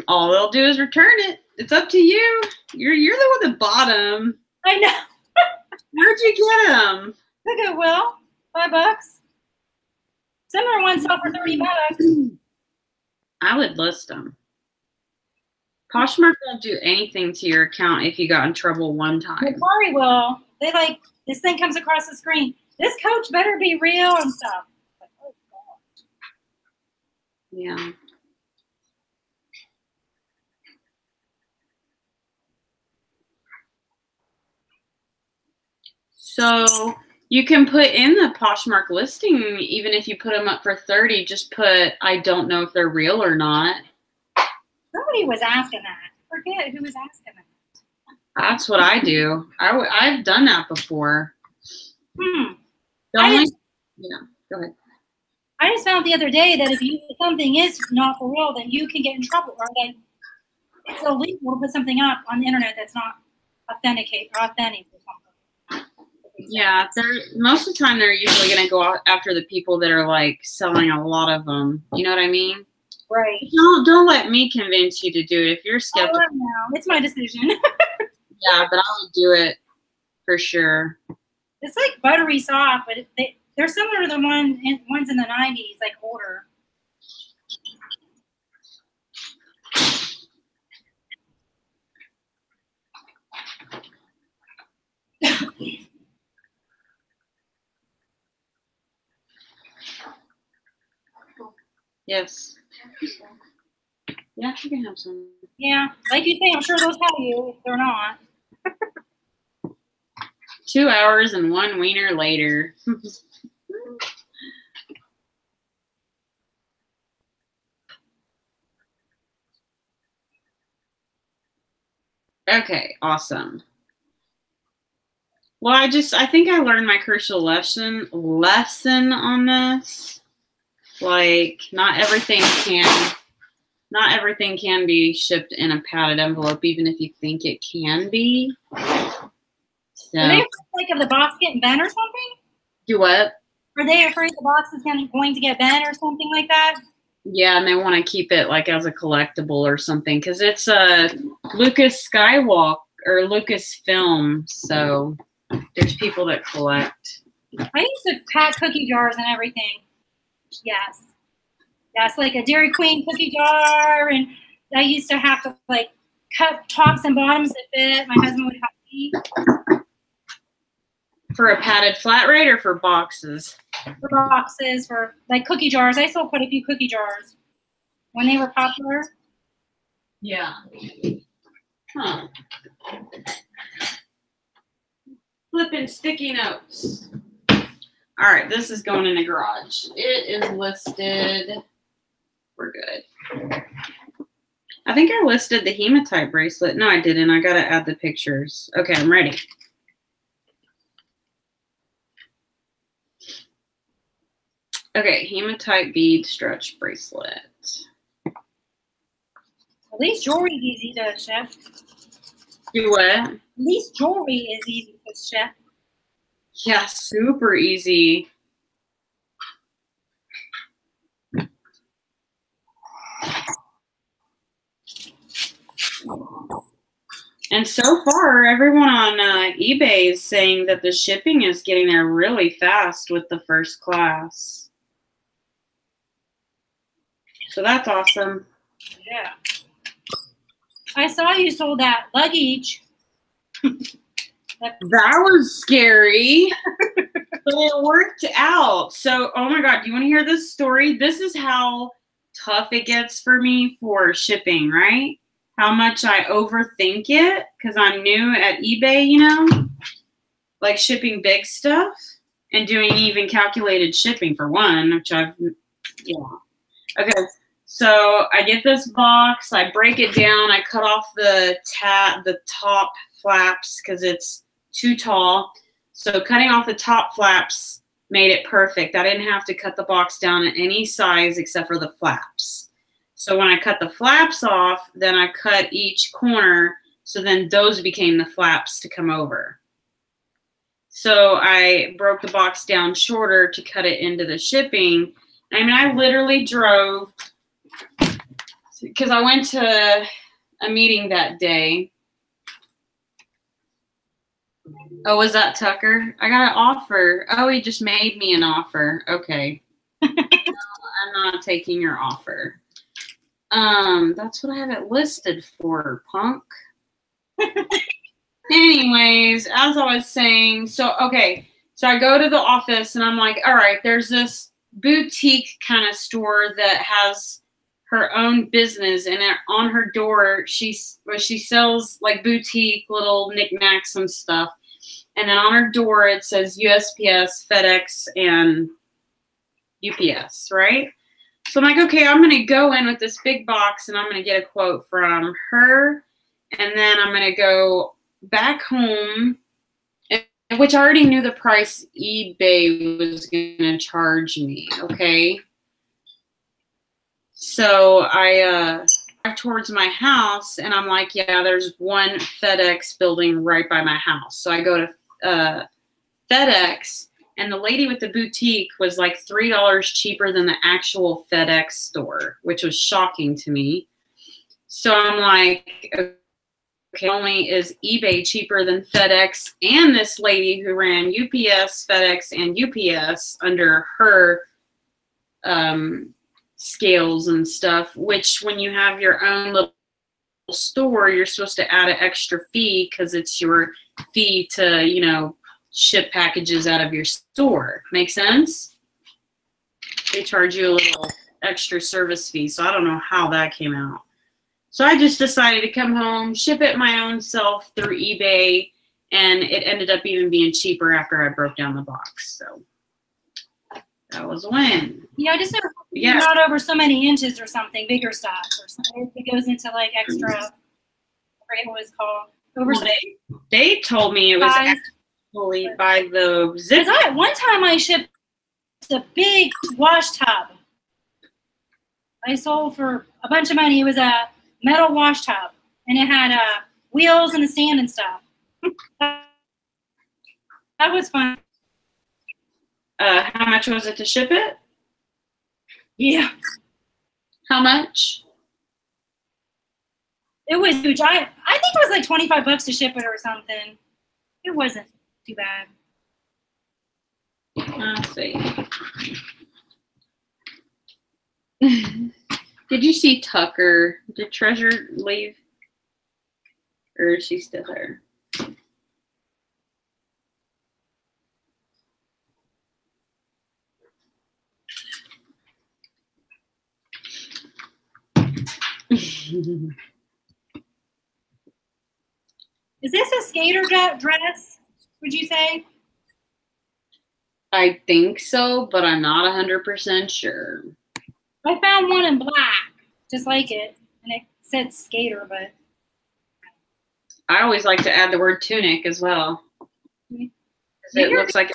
All they'll do is return it. It's up to you. You're the one that bought them. I know. Where'd you get them? The Goodwill, $5. Similar ones sell for $30. I would list them. Poshmark won't do anything to your account if you got in trouble one time. Macari will. They like this thing comes across the screen. This coach better be real and stuff. Like, oh God. Yeah. So you can put in the Poshmark listing, even if you put them up for 30, just put, I don't know if they're real or not. Somebody was asking that. I forget who was asking that. That's what I do. I've done that before. Yeah, go ahead. I just found the other day that if something is not for real, then you can get in trouble, or that it's illegal to put something up on the internet that's not authentic or something. Yeah, most of the time they're usually going to go after the people that are like selling a lot of them. You know what I mean? Right. Don't let me convince you to do it. If you're skeptical, it's my decision. Yeah, but I would do it for sure. It's like buttery soft, but they're similar to the ones in the 90s, like older. Yes. Yeah, you can have some. Yeah, like you say, I'm sure they'll tell you if they're not. 2 hours and 1 wiener later. Okay, awesome. Well, I think I learned my crucial lesson on this. Like, not everything not everything can be shipped in a padded envelope, even if you think it can be. So, Are they afraid, like, of the box getting bent or something? do what? Are they afraid the box is going to get bent or something like that? Yeah, and they want to keep it like as a collectible or something because it's a Lucas Skywalk or Lucasfilm. So there's people that collect. I used to pack cookie jars and everything. Yes. Yes, like a Dairy Queen cookie jar, and I used to have to like cut tops and bottoms to fit. My husband would have to eat. For a padded flat rate or for boxes? For boxes, for like cookie jars. I sold quite a few cookie jars when they were popular. Yeah. Huh. Flipping sticky notes. All right, this is going in the garage. It is listed. We're good. I think I listed the hematite bracelet. No, I didn't. I got to add the pictures. Okay, I'm ready. Okay, hematite bead stretch bracelet. At least jewelry is easy to ship. Do what? At least jewelry is easy to ship. Yeah, super easy. And so far, everyone on eBay is saying that the shipping is getting there really fast with the first class. So that's awesome. Yeah. I saw you sold that luggage. That was scary, but it worked out. So, oh my God, do you want to hear this story? This is how tough it gets for me for shipping, right? How much I overthink it because I'm new at eBay, you know, like shipping big stuff and doing even calculated shipping for one, which I've, yeah. Okay, so I get this box, I break it down, I cut off the top flaps because it's too tall. So cutting off the top flaps made it perfect. I didn't have to cut the box down in any size except for the flaps. So when I cut the flaps off, then I cut each corner. So then those became the flaps to come over. So I broke the box down shorter to cut it into the shipping. I mean, I literally drove because I went to a meeting that day. Oh, was that Tucker? I got an offer. Oh, he just made me an offer. Okay. No, I'm not taking your offer. That's what I have it listed for, punk. Anyways, as I was saying, so I go to the office and I'm like, all right, there's this boutique kind of store that has her own business, and on her door she sells like boutique little knickknacks and stuff. And then on her door it says USPS, FedEx, and UPS, right? So I'm like, okay, I'm going to go in with this big box and I'm going to get a quote from her. And then I'm going to go back home, which I already knew the price eBay was going to charge me, okay? So I drive towards my house and I'm like, yeah, there's one FedEx building right by my house. So I go to FedEx. And the lady with the boutique was like $3 cheaper than the actual FedEx store, which was shocking to me. So I'm like, okay, only is eBay cheaper than FedEx and this lady who ran UPS, FedEx, and UPS under her scales and stuff, which when you have your own little store, you're supposed to add an extra fee because it's your fee to, you know, ship packages out of your store. Make sense? They charge you a little extra service fee, so I don't know how that came out. So I just decided to come home, ship it my own self through eBay, and it ended up even being cheaper after I broke down the box. So that was a win. Yeah, just not over so many inches or something, bigger stuff or something. It goes into like extra, I forget what it's called. Well, they told me it was actually by the zip. One time I shipped a big wash tub I sold for a bunch of money. It was a metal wash tub, and it had wheels and a stand and stuff. That was fun. How much was it to ship it? Yeah. How much? It was huge. I think it was like $25 to ship it or something. It wasn't too bad. Let's see. Did you see Tucker? Did Treasure leave? Or is she still there? Is this a skater dress, would you say? I think so, but I'm not 100% sure. I found one in black, just like it, and it said skater, but I always like to add the word tunic as well. It looks like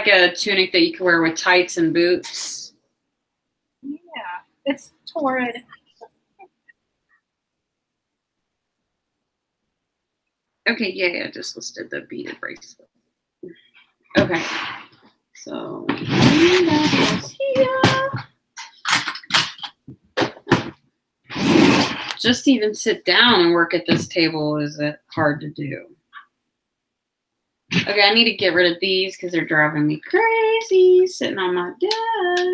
a tunic that you can wear with tights and boots. yeah, it's torrid. Okay, yeah, I just listed the beaded bracelet. Okay, so just to even sit down and work at this table is hard to do. Okay, I need to get rid of these because they're driving me crazy sitting on my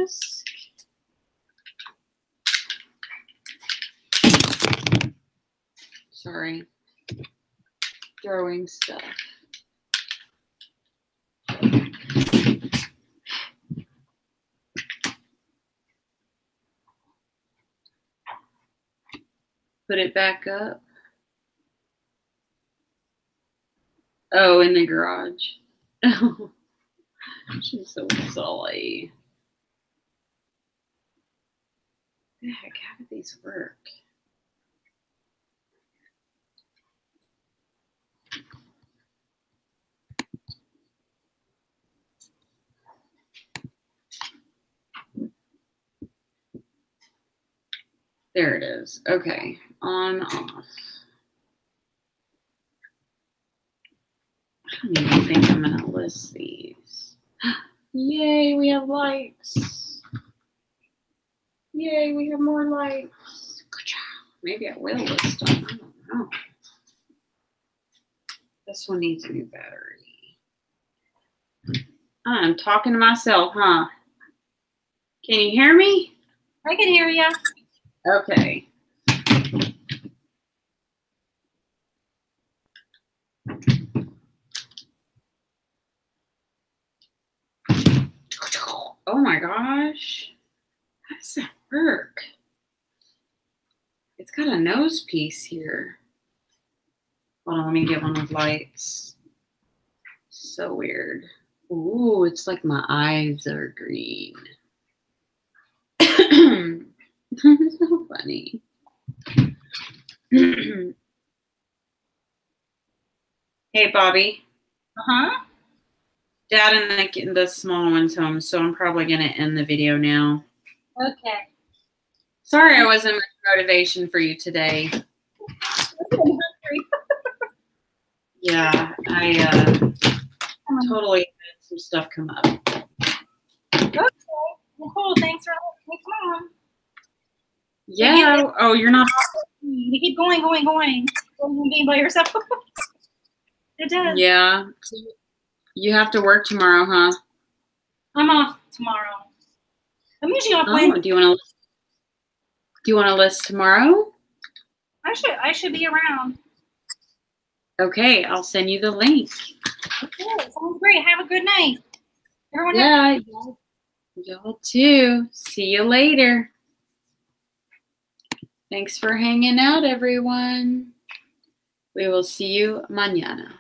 desk. Sorry. Throwing stuff. Put it back up. Oh, in the garage. She's so silly. The heck, how did these work? There it is. Okay, on, off. I don't even think I'm going to list these. Yay, we have lights. Yay, we have more lights. Maybe I will list them. I don't know. This one needs a new battery. I'm talking to myself, huh? Can you hear me? I can hear you. Okay. Oh my gosh. How does that work? It's got a nose piece here. Hold on, let me get one with lights. So weird. Ooh, it's like my eyes are green. So funny. Hey, Bobby. Uh-huh. Dad and the small one's home, so I'm probably going to end the video now. Okay. Sorry I wasn't much motivation for you today. Yeah, I totally had some stuff come up. Okay. Well, cool. Thanks for letting me come on. Yeah. Oh, you're not. You keep going. Don't be by yourself. It does. Yeah. You have to work tomorrow, huh? I'm off tomorrow. I'm usually off Oh, Wednesday. do you want to list tomorrow? I should be around. Okay, I'll send you the link. Okay, sounds great. Have a good night. Everyone Yeah, y'all too. See you later. Thanks for hanging out, everyone. We will see you mañana.